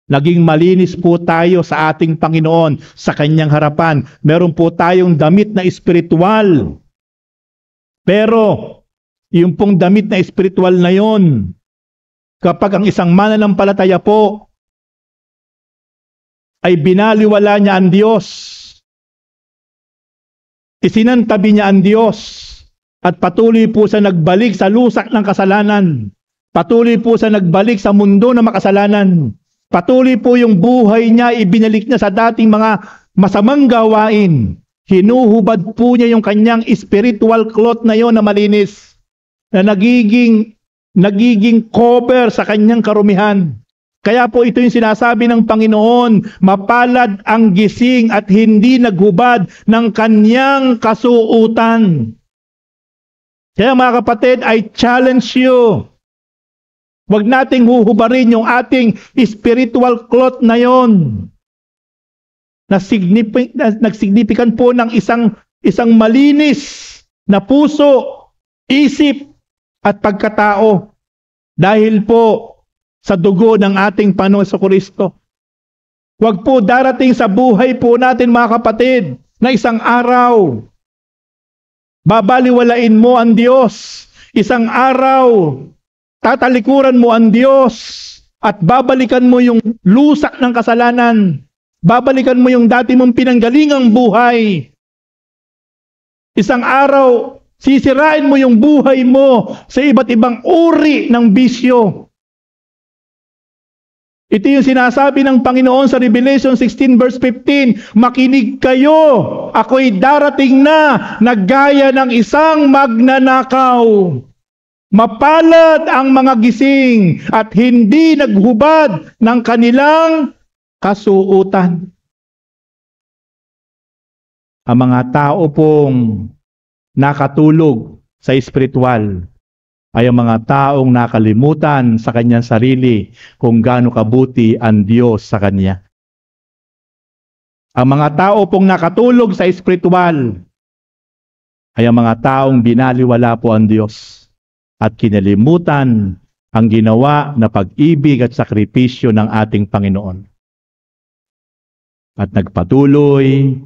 Naging malinis po tayo sa ating Panginoon sa kanyang harapan. Meron po tayong damit na espiritual. Pero, yung pong damit na espiritual na yon, kapag ang isang mananampalataya po ay binaliwala niya ang Diyos, isinantabi niya ang Diyos, at patuloy po sa nagbalik sa lusak ng kasalanan, patuloy po sa nagbalik sa mundo na makasalanan, patuloy po yung buhay niya, ibinalik niya sa dating mga masamang gawain. Hinuhubad po niya yung kanyang spiritual cloth na yon na malinis, na nagiging cover sa kanyang karumihan. Kaya po ito yung sinasabi ng Panginoon, mapalad ang gising at hindi naghubad ng kanyang kasuotan. Kaya mga kapatid, I challenge you, huwag nating huhubarin yung ating spiritual cloth na yon. nagsignifikan po ng isang malinis na puso, isip, at pagkatao dahil po sa dugo ng ating Panginoon Jesucristo. Huwag po darating sa buhay po natin, mga kapatid, na isang araw babaliwalain mo ang Diyos. Isang araw tatalikuran mo ang Diyos at babalikan mo yung lusak ng kasalanan. Babalikan mo yung dati mong pinanggalingang buhay. Isang araw sisirain mo yung buhay mo sa iba't ibang uri ng bisyo. Ito yung sinasabi ng Panginoon sa Revelation 16 verse 15, makinig kayo, ako'y darating na gaya ng isang magnanakaw. Mapalad ang mga gising at hindi naghubad ng kanilang kasuutan. Ang mga tao pong nakatulog sa espiritual ay ang mga taong nakalimutan sa kanyang sarili kung gaano kabuti ang Diyos sa kanya. Ang mga tao pong nakatulog sa espiritual ay ang mga taong binaliwala po ang Diyos at kinalimutan ang ginawa na pag-ibig at sakripisyo ng ating Panginoon. At nagpatuloy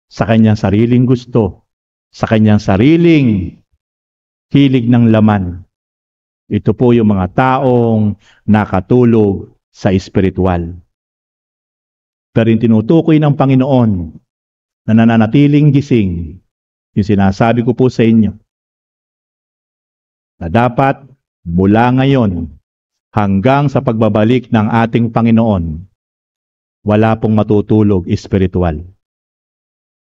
sa kanyang sariling gusto, sa kanyang sariling hilig ng laman. Ito po yung mga taong nakatulog sa espiritual. Pero yung tinutukoy ng Panginoon na nananatiling gising, yung sinasabi ko po sa inyo, na dapat mula ngayon hanggang sa pagbabalik ng ating Panginoon, wala pong matutulog espiritual.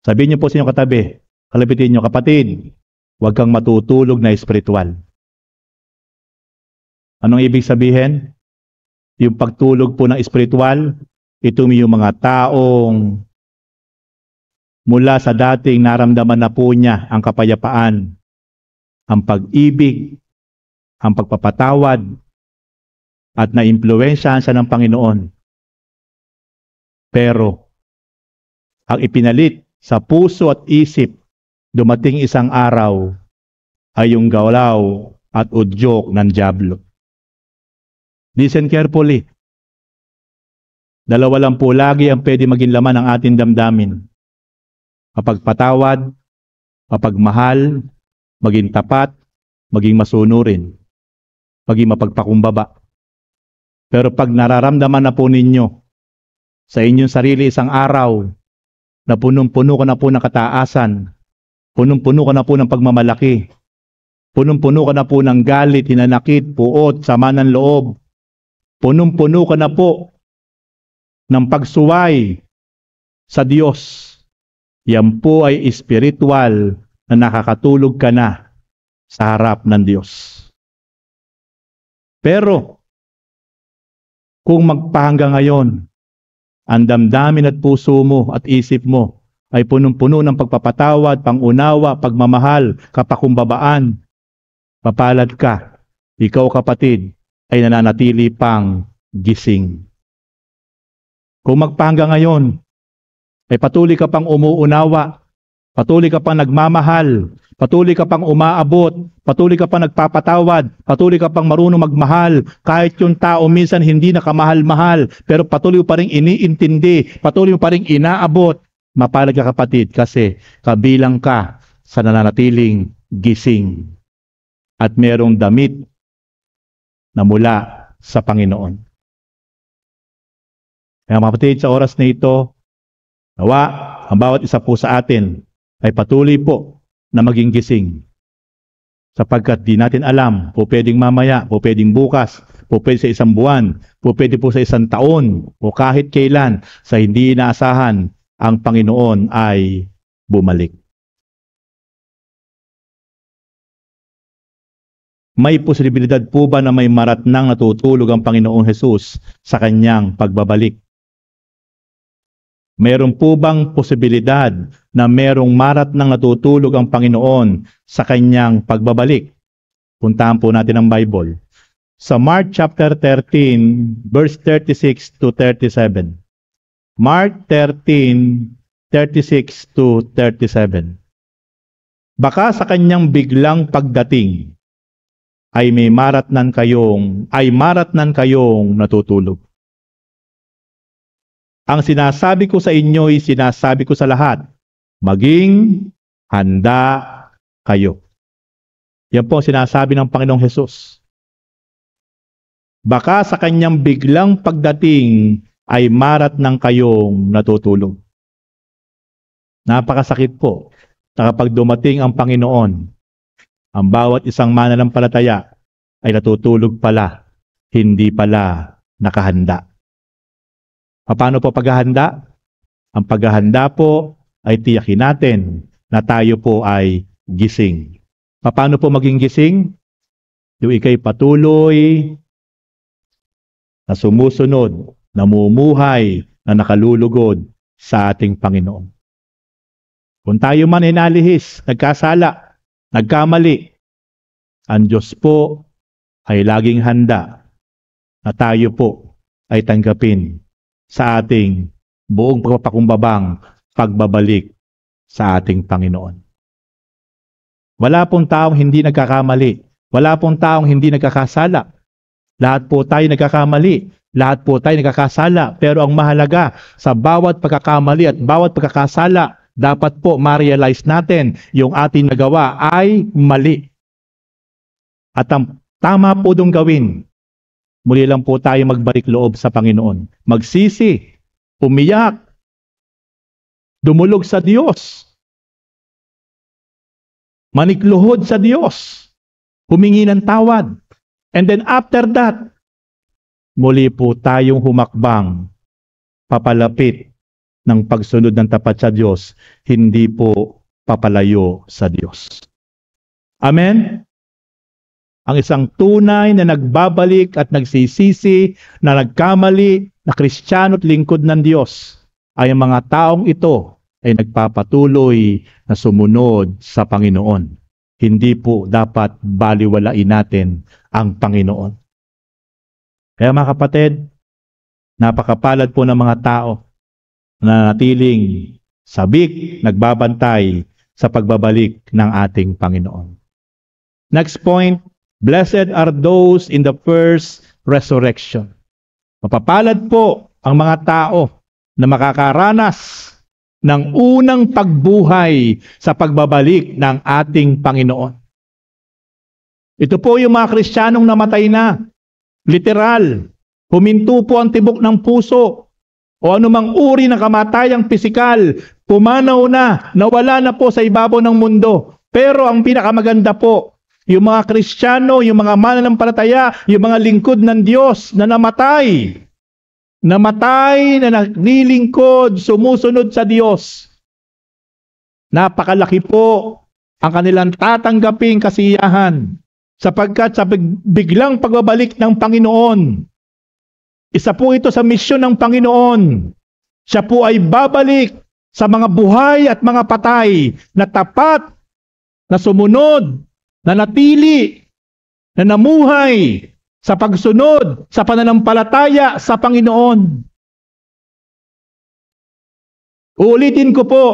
Sabihin niyo po sa inyong katabi, kalapitin niyo, kapatid, huwag kang matutulog na espiritual. Anong ibig sabihin? Yung pagtulog po ng espiritual, ito yung mga taong mula sa dating naramdaman na po niya ang kapayapaan, ang pag-ibig, ang pagpapatawad, at naimpluwensyahan siya ng Panginoon. Pero, ang ipinalit sa puso at isip, dumating isang araw, ay yung galaw at udyok ng dyablo. Listen carefully. Dalawa lang po lagi ang pwede maging laman ng ating damdamin. Mapagpatawad, mapagmahal, maging tapat, maging masunurin, maging mapagpakumbaba. Pero pag nararamdaman na po ninyo sa inyong sarili isang araw na punong-puno ka na po ng kataasan, punong-puno ka na po ng pagmamalaki, punong-puno ka na po ng galit, hinanakit, puot, sama ng loob, punong-puno ka na po ng pagsuway sa Diyos. Yan po ay espiritual na nakakatulog ka na sa harap ng Diyos. Pero, kung magpahanggang ngayon, ang damdamin at puso mo at isip mo ay punong-puno ng pagpapatawad, pangunawa, pagmamahal, kapakumbabaan, mapalad ka, ikaw kapatid, ay nananatili pang gising. Kung magpahanggang ngayon, ay patuloy ka pang umuunawa, patuloy ka pang nagmamahal, patuloy ka pang umaabot, patuloy ka pang nagpapatawad, patuloy ka pang marunong magmahal, kahit yung tao minsan hindi nakamahal-mahal, pero patuloy pa rin iniintindi, patuloy pa rin inaabot, mapalad ka kapatid kasi kabilang ka sa nananatiling gising at merong damit na mula sa Panginoon. Kaya mga kapatid, sa oras na ito, nawa, ang bawat isa po sa atin ay patuloy po na maging gising. Sapagkat di natin alam, po pwedeng mamaya, po pwedeng bukas, po pwede sa isang buwan, po pwede po sa isang taon, o kahit kailan, sa hindi inaasahan, ang Panginoon ay bumalik. May posibilidad po ba na may maratnang natutulog ang Panginoong Hesus sa kanyang pagbabalik? Mayroon po bang posibilidad na mayroong maratnang natutulog ang Panginoon sa kanyang pagbabalik? Puntahan po natin ang Bible. Sa Mark chapter 13, verse 36 to 37. Mark 13:36 to 37. Baka sa kanyang biglang pagdating ay maratnan kayong natutulog. Ang sinasabi ko sa inyo ay sinasabi ko sa lahat, maging handa kayo. Yan po ang sinasabi ng Panginoong Hesus. Baka sa kanyang biglang pagdating ay maratnan kayong natutulog. Napakasakit po na kapag dumating ang Panginoon, ang bawat isang mananampalataya ay natutulog pala, hindi pala nakahanda. Paano po paghahanda? Ang paghahanda po ay tiyakin natin na tayo po ay gising. Paano po maging gising? Yung ikay patuloy na sumusunod, namumuhay, na nakalulugod sa ating Panginoon. Kung tayo man ay nalihis, nagkasala, nagkamali, ang Diyos po ay laging handa na tayo po ay tanggapin sa ating buong pagpapakumbabang pagbabalik sa ating Panginoon. Wala pong taong hindi nagkakamali. Wala pong taong hindi nagkakasala. Lahat po tayo nagkakamali. Lahat po tayo nagkakasala. Pero ang mahalaga, sa bawat pagkakamali at bawat pagkakasala, dapat po ma-realize natin yung ating nagawa ay mali. At ang tama po dong gawin, muli lang po tayo magbalik loob sa Panginoon. Magsisi, umiyak, dumulog sa Diyos, manikluhod sa Diyos, humingi ng tawad. And then after that, muli po tayong humakbang, papalapit ng pagsunod ng tapat sa Diyos, hindi po papalayo sa Diyos. Amen? Ang isang tunay na nagbabalik at nagsisisi, na nagkamali, na Kristiyano at lingkod ng Diyos, ay ang mga taong ito ay nagpapatuloy na sumunod sa Panginoon. Hindi po dapat baliwalain natin ang Panginoon. Kaya mga kapatid, napakapalad po ng mga tao na natiling sabik, nagbabantay sa pagbabalik ng ating Panginoon. Next point, blessed are those in the first resurrection. Mapapalad po ang mga tao na makakaranas ng unang pagbuhay sa pagbabalik ng ating Panginoon. Ito po yung mga Kristiyanong namatay na. Literal. Huminto po ang tibok ng puso o anumang uri ng kamatayang pisikal. Pumanaw na, nawala na po sa ibabaw ng mundo. Pero ang pinakamaganda po, yung mga Kristiyano, yung mga mananampalataya, yung mga lingkod ng Diyos na namatay. Namatay na naglilingkod, sumusunod sa Diyos. Napakalaki po ang kanilang tatanggaping kasiyahan sapagkat sa biglang pagbabalik ng Panginoon, isa po ito sa misyon ng Panginoon. Siya po ay babalik sa mga buhay at mga patay na tapat, na sumunod, na natili, na namuhay sa pagsunod, sa pananampalataya sa Panginoon. Uulitin ko po,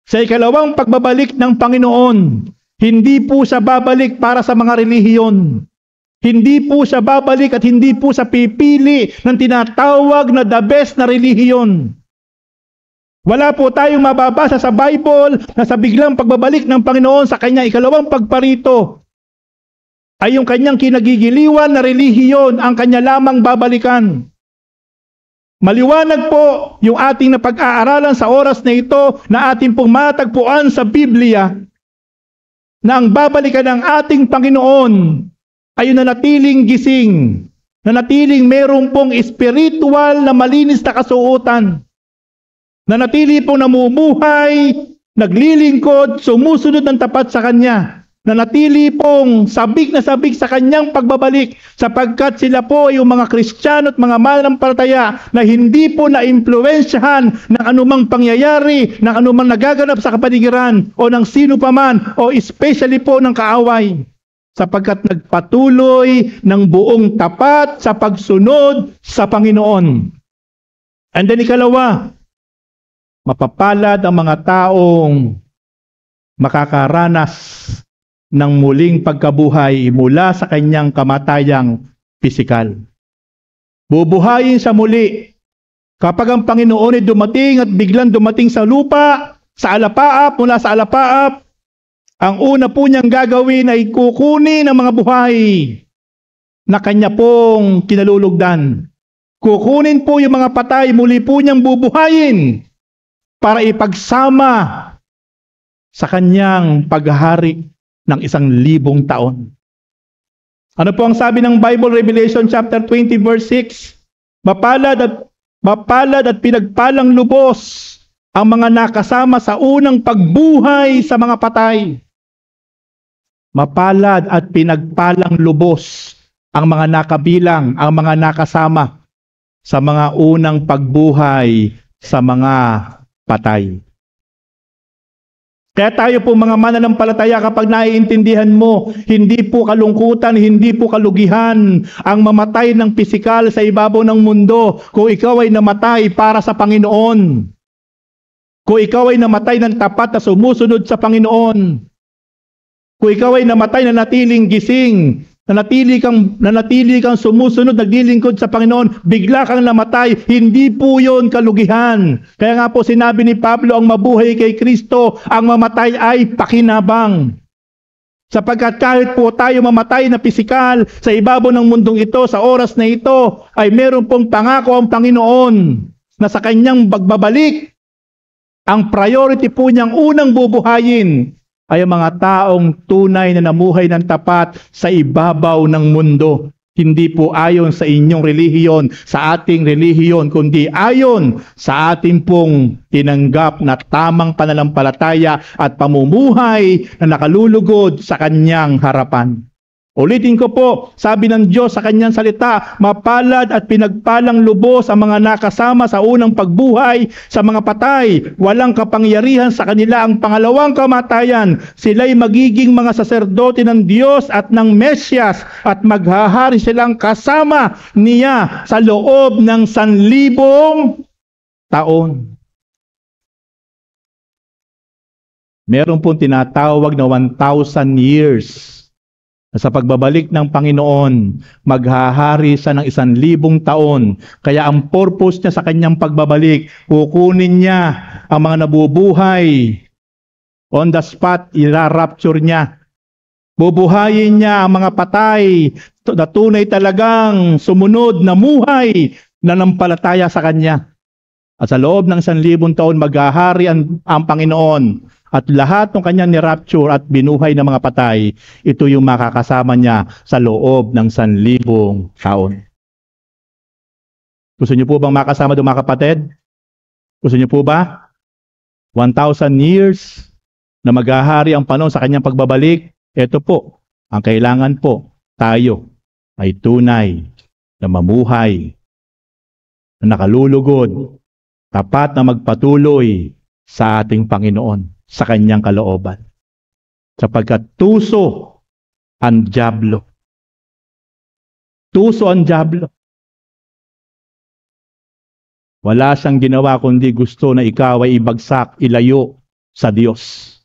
sa ikalawang pagbabalik ng Panginoon, hindi po siya babalik para sa mga relihiyon. Hindi po siya babalik at hindi po siya pipili ng tinatawag na the best na relihiyon. Wala po tayong mababasa sa Bible na sa biglang pagbabalik ng Panginoon sa kanyang ikalawang pagparito ay yung kanyang kinagigiliwan na relihiyon ang kanya lamang babalikan. Maliwanag po yung ating napag-aaralan sa oras na ito na ating pong matagpuan sa Biblia na ang babalikan ng ating Panginoon ay nanatiling gising, nanatiling mayroong pong espiritual na malinis na kasuotan, nanatili pong namumuhay, naglilingkod, sumusunod ng tapat sa Kanya, nanatili pong sabik na sabik sa Kanyang pagbabalik sapagkat sila po ay yung mga Kristiyano at mga mananampalataya na hindi po na-impluwensyahan ng anumang pangyayari, ng anumang nagaganap sa kapaligiran o ng sino paman o especially po ng kaaway. Sapagkat nagpatuloy ng buong tapat sa pagsunod sa Panginoon. And then ikalawa, mapapalad ang mga taong makakaranas ng muling pagkabuhay mula sa kanyang kamatayang pisikal. Bubuhayin sa muli kapag ang Panginoon ay dumating at biglang dumating sa lupa, sa alapaap, mula sa alapaap. Ang una po niyang gagawin ay kukunin ang mga buhay na kanya pong kinalulugdan. Kukunin po yung mga patay, muli po niyang bubuhayin para ipagsama sa kanyang paghahari ng 1,000 taon. Ano po ang sabi ng Bible, Revelation chapter 20 verse 6? Mapalad at pinagpalang lubos ang mga nakasama sa unang pagbuhay sa mga patay. Mapalad at pinagpalang lubos ang mga nakabilang, ang mga nakasama sa mga unang pagbuhay sa mga patay. Kaya tayo po mga mananampalataya, kapag naiintindihan mo, hindi po kalungkutan, hindi po kalugihan ang mamatay ng pisikal sa ibabaw ng mundo kung ikaw ay namatay para sa Panginoon. Kung ikaw ay namatay ng tapat na sumusunod sa Panginoon. Kung ikaw ay namatay na natiling gising, na natili kang sumusunod, naglilingkod sa Panginoon, bigla kang namatay, hindi po yun kalugihan. Kaya nga po sinabi ni Pablo, ang mabuhay kay Kristo, ang mamatay ay pakinabang. Sapagkat kahit po tayo mamatay na pisikal sa ibabaw ng mundong ito, sa oras na ito, ay meron pong pangako ang Panginoon na sa kanyang pagbabalik, ang priority po niyang unang bubuhayin ay ang mga taong tunay na namuhay ng tapat sa ibabaw ng mundo. Hindi po ayon sa inyong relihiyon, sa ating relihiyon, kundi ayon sa ating pong tinanggap na tamang pananampalataya at pamumuhay na nakalulugod sa kanyang harapan. Ulitin ko po, sabi ng Diyos sa kanyang salita, mapalad at pinagpalang lubos ang mga nakasama sa unang pagbuhay sa mga patay. Walang kapangyarihan sa kanila ang pangalawang kamatayan. Sila'y magiging mga saserdote ng Diyos at ng Mesyas at maghahari silang kasama niya sa loob ng 1,000 taon. Meron pong tinatawag na 1,000 years. Sa pagbabalik ng Panginoon, maghahari siya ng 1,000 taon. Kaya ang purpose niya sa kanyang pagbabalik, kukunin niya ang mga nabubuhay. On the spot, ira-rapture niya. Bubuhayin niya ang mga patay na tunay talagang sumunod na muhay na nampalataya sa kanya. At sa loob ng 1,000 taon, maghahari ang Panginoon. At lahat ng kanyang ni-rapture at binuhay ng mga patay, ito yung makakasama niya sa loob ng 1,000 taon. Gusto niyo po bang makasama doon mga kapatid? Gusto niyo po ba? 1,000 years na maghahari ang panahon sa kanyang pagbabalik. Ito po, ang kailangan po, tayo ay tunay na mamuhay, na nakalulugod, tapat na magpatuloy sa ating Panginoon, sa kanyang kalooban. Sapagkat tuso ang dyablo. Tuso ang dyablo. Wala siyang ginawa kundi gusto na ikaw ay ibagsak, ilayo sa Diyos.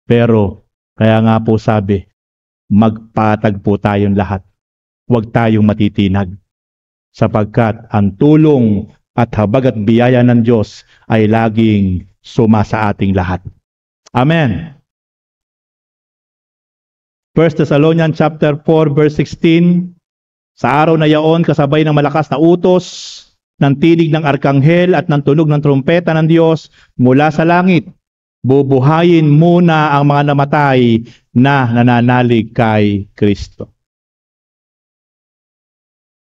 Pero, kaya nga po sabi, magpatag po tayong lahat. Huwag tayong matitinag. Sapagkat ang tulong at habag at biyaya ng Diyos ay laging suma sa ating lahat. Amen. 1 Thessalonians chapter 4 verse 16, sa araw na yaon kasabay ng malakas na utos, ng tinig ng arkanghel at ng tunog ng trumpeta ng Diyos mula sa langit, bubuhayin muna ang mga namatay na nananalig kay Kristo.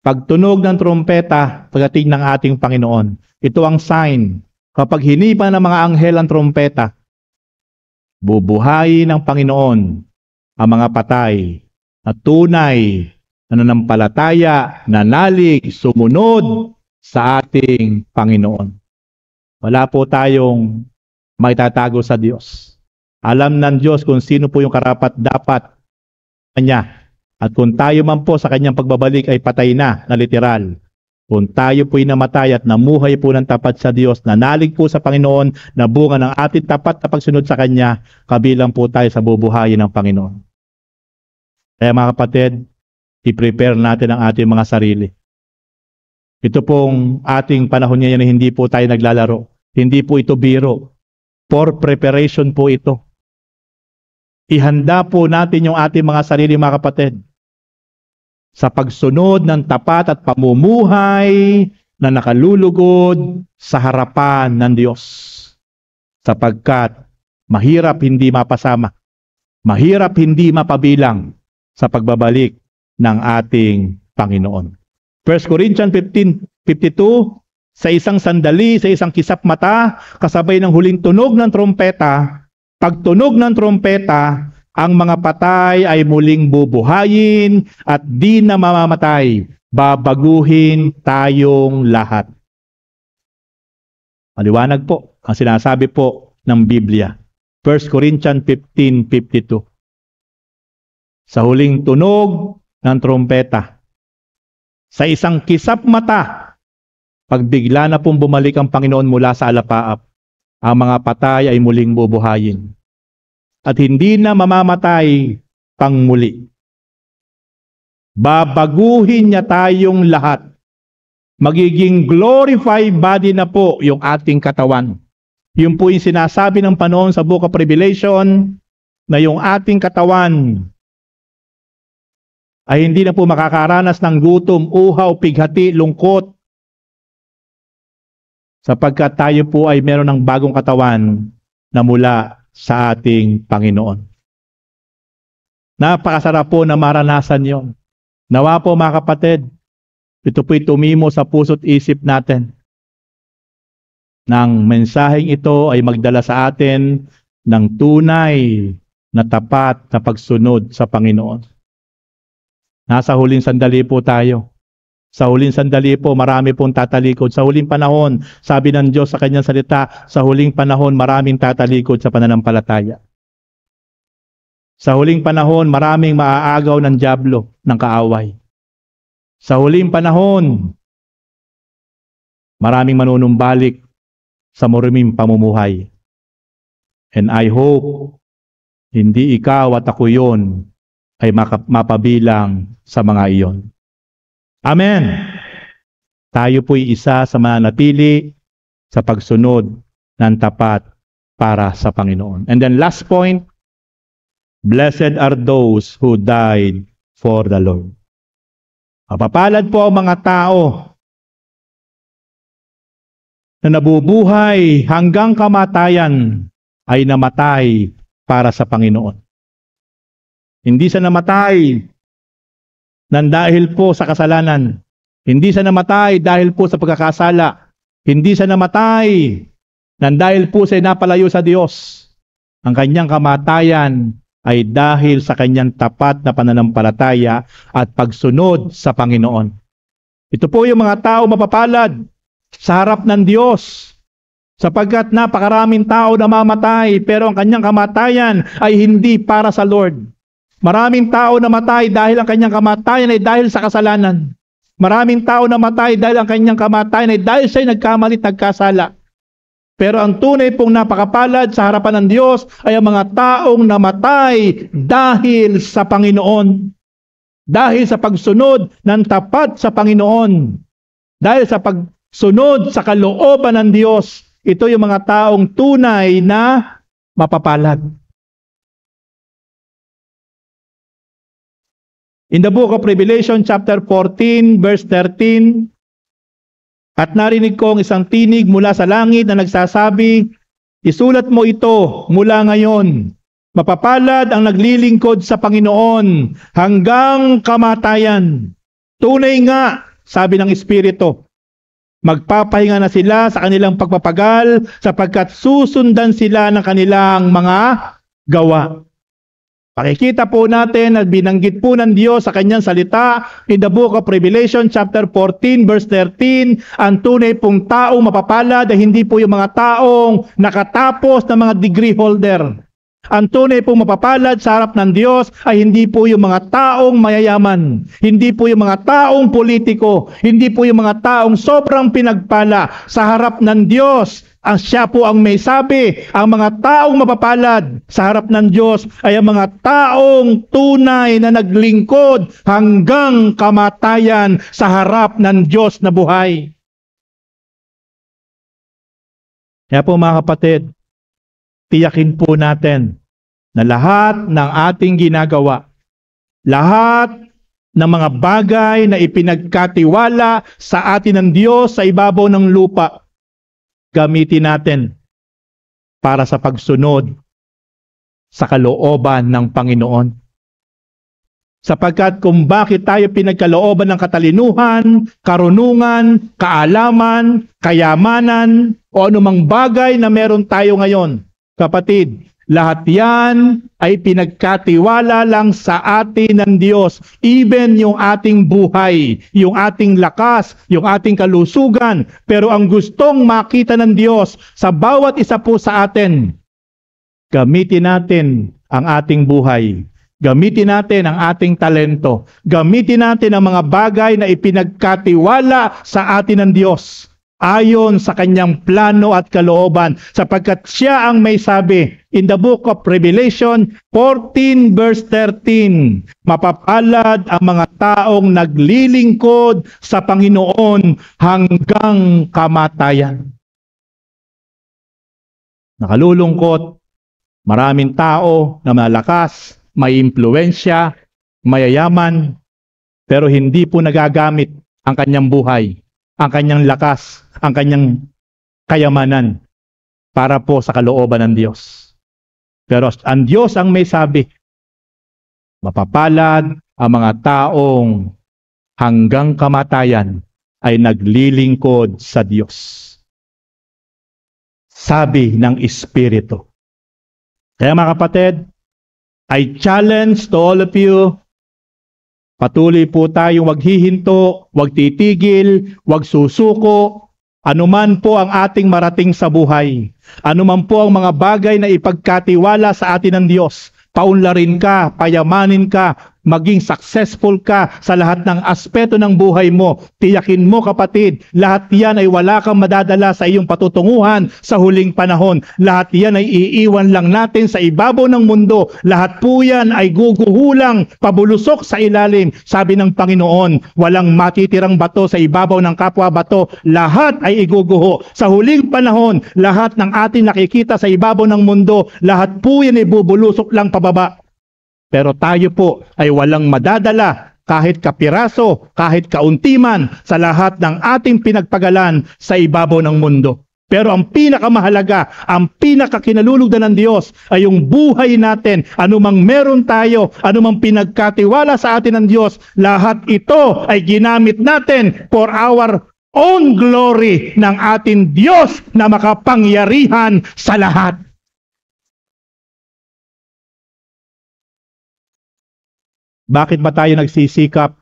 Pagtunog ng trumpeta, pagdating ng ating Panginoon, ito ang sign. Kapag hinipan ng mga anghel ang trompeta, bubuhayin ng Panginoon ang mga patay na tunay na nanampalataya, nanalig, sumunod sa ating Panginoon. Wala po tayong maitatago sa Diyos. Alam ng Diyos kung sino po yung karapat-dapat Kanya. At kung tayo man po sa Kanyang pagbabalik ay patay na literal, Kung tayo po'y namatay at namuhay po ng tapat sa Diyos, nanalig po sa Panginoon, na bunga ng ating tapat na pagsunod sa Kanya, kabilang po tayo sa bubuhayin ng Panginoon. Kaya mga kapatid, i-prepare natin ang ating mga sarili. Ito pong ating panahon ngayon na hindi po tayo naglalaro. Hindi po ito biro. For preparation po ito. Ihanda po natin yung ating mga sarili, mga kapatid, sa pagsunod ng tapat at pamumuhay na nakalulugod sa harapan ng Diyos. Sapagkat mahirap hindi mapasama, mahirap hindi mapabilang sa pagbabalik ng ating Panginoon. 1 Corinthians 15:52, sa isang sandali, sa isang kisap mata, kasabay ng huling tunog ng trompeta, pagtunog ng trompeta, ang mga patay ay muling bubuhayin at di na mamamatay. Babaguhin tayong lahat. Maliwanag po ang sinasabi po ng Biblia. 1 Corinthians 15:52. Sa huling tunog ng trompeta, sa isang kisap mata, pagbigla na pong bumalik ang Panginoon mula sa alapaap, ang mga patay ay muling bubuhayin. At hindi na mamamatay pang muli. Babaguhin niya tayong lahat. Magiging glorified body na po yung ating katawan. Yun po yung sinasabi ng Panginoon sa Book of Revelation, na yung ating katawan ay hindi na po makakaranas ng gutom, uhaw, pighati, lungkot. Sapagkat tayo po ay meron ng bagong katawan na mula sa ating Panginoon. Napakasarap po na maranasan yon. Nawa po mga kapatid, ito po'y tumimo sa puso't isip natin. Nang mensaheng ito ay magdala sa atin ng tunay na tapat na pagsunod sa Panginoon. Nasa huling sandali po tayo. Sa huling sandali po, marami pong tatalikod. Sa huling panahon, sabi ng Diyos sa kanyang salita, sa huling panahon, maraming tatalikod sa pananampalataya. Sa huling panahon, maraming maaagaw ng dyablo, ng kaaway. Sa huling panahon, maraming manunumbalik sa maruming pamumuhay. And I hope, hindi ikaw at ako yun ay mapabilang sa mga iyon. Amen. Tayo po'y isa sa mananatili sa pagsunod ng tapat para sa Panginoon. And then last point, blessed are those who died for the Lord. Mapapalad po ang mga tao na nabubuhay hanggang kamatayan ay namatay para sa Panginoon. Hindi siya namatay nang dahil po sa kasalanan. Hindi siya namatay dahil po sa pagkakasala. Hindi siya namatay nang dahil po siya napalayo sa Diyos. Ang kanyang kamatayan ay dahil sa kanyang tapat na pananampalataya at pagsunod sa Panginoon. Ito po yung mga tao mapapalad sa harap ng Diyos. Sapagkat napakaraming tao na mamatay, pero ang kanyang kamatayan ay hindi para sa Lord. Maraming tao namatay dahil ang kanyang kamatayan ay dahil sa kasalanan. Maraming tao namatay dahil ang kanyang kamatayan ay dahil siya'y nagkamali at nagkasala. Pero ang tunay pong napakapalad sa harapan ng Diyos ay ang mga taong namatay dahil sa Panginoon. Dahil sa pagsunod ng tapat sa Panginoon. Dahil sa pagsunod sa kalooban ng Diyos. Ito yung mga taong tunay na mapapalad. In the book of Revelation chapter 14 verse 13, at narinig ko ang isang tinig mula sa langit na nagsasabi, isulat mo ito mula ngayon. Mapapalad ang naglilingkod sa Panginoon hanggang kamatayan. Tunay nga, sabi ng Espiritu, magpapahinga na sila sa kanilang pagpapagal sapagkat susundan sila ng kanilang mga gawa. Pakikita po natin at binanggit po ng Diyos sa kanyang salita in the book of Revelation chapter 14 verse 13, ang tunay pong taong mapapalad ay hindi po yung mga taong nakatapos na mga degree holder. Ang tunay pong mapapalad sa harap ng Diyos ay hindi po yung mga taong mayayaman, hindi po yung mga taong politiko, hindi po yung mga taong sobrang pinagpala. Sa harap ng Diyos, siya po ang may sabi, ang mga taong mapapalad sa harap ng Diyos ay ang mga taong tunay na naglingkod hanggang kamatayan sa harap ng Diyos na buhay. Kaya po mga kapatid, tiyakin po natin na lahat ng ating ginagawa, lahat ng mga bagay na ipinagkatiwala sa atin ng Diyos sa ibabaw ng lupa, gamitin natin para sa pagsunod sa kalooban ng Panginoon. Sapagkat kung bakit tayo pinagkalooban ng katalinuhan, karunungan, kaalaman, kayamanan, o anumang bagay na meron tayo ngayon, kapatid, lahat yan ay pinagkatiwala lang sa atin ng Diyos. Even yung ating buhay, yung ating lakas, yung ating kalusugan. Pero ang gustong makita ng Diyos sa bawat isa po sa atin, gamitin natin ang ating buhay. Gamitin natin ang ating talento. Gamitin natin ang mga bagay na ipinagkatiwala sa atin ng Diyos ayon sa kanyang plano at kalooban, sapagkat siya ang may sabi in the book of Revelation 14 verse 13, mapapalad ang mga taong naglilingkod sa Panginoon hanggang kamatayan. Nakalulungkot, maraming tao na malakas, may impluwensya, mayayaman, pero hindi po nagagamit ang kanyang buhay, ang kanyang lakas, ang kanyang kayamanan para po sa kalooban ng Diyos. Pero ang Diyos ang may sabi, mapapalad ang mga taong hanggang kamatayan ay naglilingkod sa Diyos. Sabi ng Espiritu. Kaya mga kapatid, I challenge to all of you, patuloy po tayong wag hihinto, wag titigil, wag susuko, anuman po ang ating marating sa buhay, anuman po ang mga bagay na ipagkatiwala sa atin ng Diyos, paunlarin ka, payamanin ka, maging successful ka sa lahat ng aspeto ng buhay mo. Tiyakin mo kapatid, lahat yan ay wala kang madadala sa iyong patutunguhan sa huling panahon. Lahat yan ay iiwan lang natin sa ibabaw ng mundo. Lahat po yan ay guguhulang pabulusok sa ilalim. Sabi ng Panginoon, walang matitirang bato sa ibabaw ng kapwa bato. Lahat ay iguguho. Sa huling panahon, lahat ng ating nakikita sa ibabaw ng mundo, lahat po yan ay bubulusok lang pababa. Pero tayo po ay walang madadala kahit kapiraso, kahit kauntiman sa lahat ng ating pinagpagalan sa ibabaw ng mundo. Pero ang pinakamahalaga, ang pinakakinalulugdan ng Diyos ay yung buhay natin. Anumang meron tayo, anumang pinagkatiwala sa atin ng Diyos, lahat ito ay ginamit natin for our own glory ng ating Diyos na makapangyarihan sa lahat. Bakit ba tayo nagsisikap?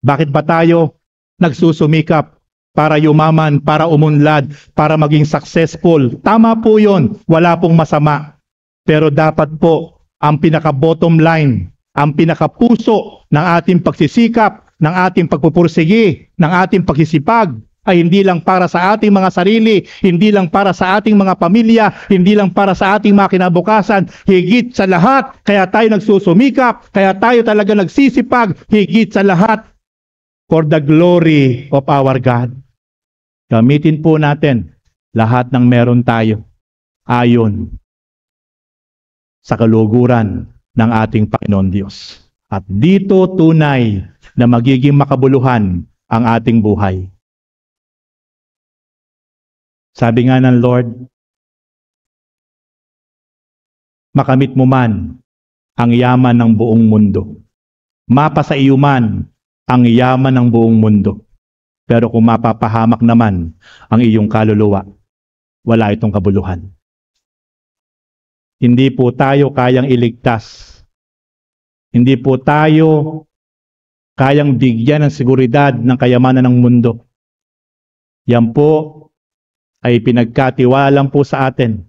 Bakit ba tayo nagsusumikap para yumaman, para umunlad, para maging successful? Tama po yun, wala pong masama. Pero dapat po, ang pinaka-bottom line, ang pinaka-puso ng ating pagsisikap, ng ating pagpupursigi, ng ating pagsisipag, ay hindi lang para sa ating mga sarili, hindi lang para sa ating mga pamilya, hindi lang para sa ating mga kinabukasan, higit sa lahat, kaya tayo nagsusumikap, kaya tayo talaga nagsisipag, higit sa lahat, for the glory of our God. Gamitin po natin lahat ng meron tayo, ayon sa kaluguran ng ating Panginoon Diyos. At dito tunay na magiging makabuluhan ang ating buhay. Sabi nga ng Lord, makamit mo man ang yaman ng buong mundo. Mapa sa iyo man ang yaman ng buong mundo. Pero kung mapapahamak naman ang iyong kaluluwa, wala itong kabuluhan. Hindi po tayo kayang iligtas. Hindi po tayo kayang bigyan ng seguridad ng kayamanan ng mundo. Yan po ay pinagkatiwala lang po sa atin.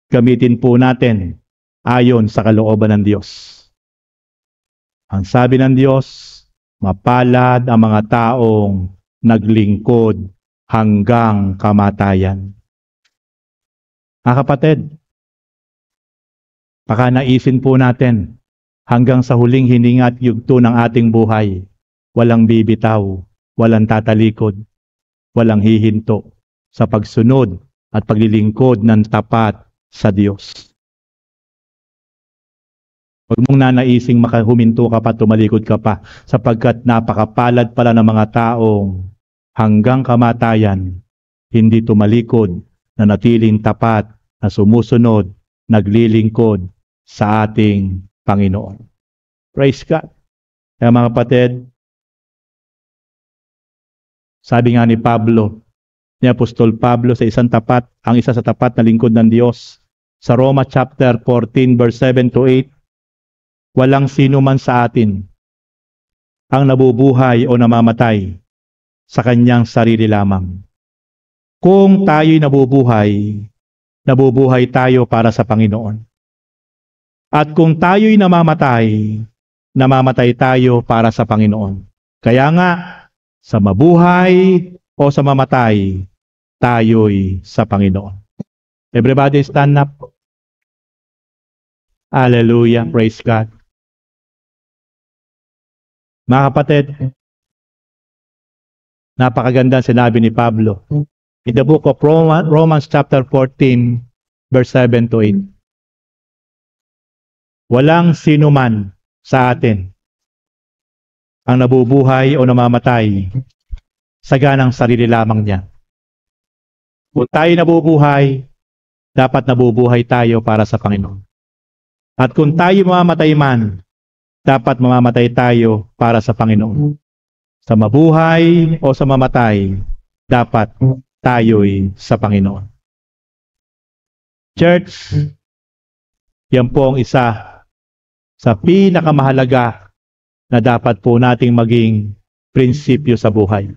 Gamitin po natin ayon sa kalooban ng Diyos. Ang sabi ng Diyos, mapalad ang mga taong naglingkod hanggang kamatayan. Mga kapatid, baka naisin po natin hanggang sa huling hininga at yugto ng ating buhay, walang bibitaw, walang tatalikod, walang hihinto sa pagsunod at paglilingkod ng tapat sa Diyos. Huwag mong nanaising makahuminto ka pa, tumalikod ka pa, sapagkat napakapalad pala ng mga taong hanggang kamatayan, hindi tumalikod, na natiling tapat, na sumusunod, naglilingkod sa ating Panginoon. Praise God. Kaya mga kapatid, sabi nga ni Pablo, ni Apostol Pablo sa isang tapat, ang isa sa tapat na lingkod ng Diyos, sa Roma chapter 14 verse 7 to 8, walang sino man sa atin ang nabubuhay o namamatay sa kanyang sarili lamang. Kung tayo'y nabubuhay, nabubuhay tayo para sa Panginoon. At kung tayo'y namamatay, namamatay tayo para sa Panginoon. Kaya nga, sa mabuhay o sa mamatay, tayo'y sa Panginoon. Everybody stand up. Hallelujah. Praise God. Mga kapatid, napakaganda sinabi ni Pablo in the book of Romans chapter 14 verse 7 to 8. Walang sino man sa atin ang nabubuhay o namamatay sa ganang sarili lamang niya. Kung tayo nabubuhay, dapat nabubuhay tayo para sa Panginoon. At kung tayo mamamatay man, dapat mamamatay tayo para sa Panginoon. Sa mabuhay o sa mamatay, dapat tayo'y sa Panginoon. Church, yan po ang isa sa pinakamahalaga na dapat po nating maging prinsipyo sa buhay.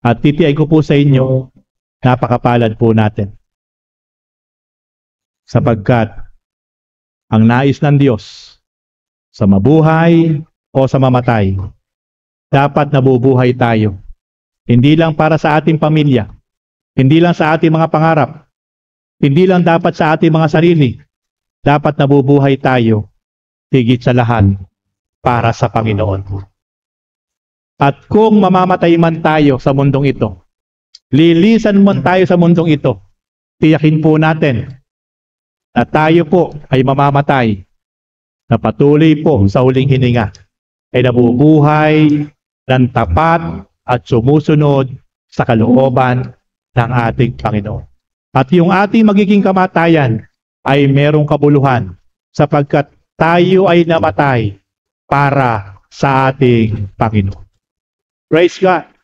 At titiay ko po sa inyo, napakapalad po natin. Sapagkat ang nais ng Diyos sa mabuhay o sa mamatay, dapat nabubuhay tayo. Hindi lang para sa ating pamilya, hindi lang sa ating mga pangarap, hindi lang dapat sa ating mga sarili, dapat nabubuhay tayo, higit sa lahat, para sa Panginoon. At kung mamamatay man tayo sa mundong ito, lilisan man tayo sa mundong ito, tiyakin po natin na tayo po ay mamamatay, na patuloy po sa huling hininga ay nabubuhay ng tapat at sumusunod sa kalooban ng ating Panginoon. At yung ating magiging kamatayan ay merong kabuluhan sapagkat tayo ay namatay para sa ating Panginoon. Praise God!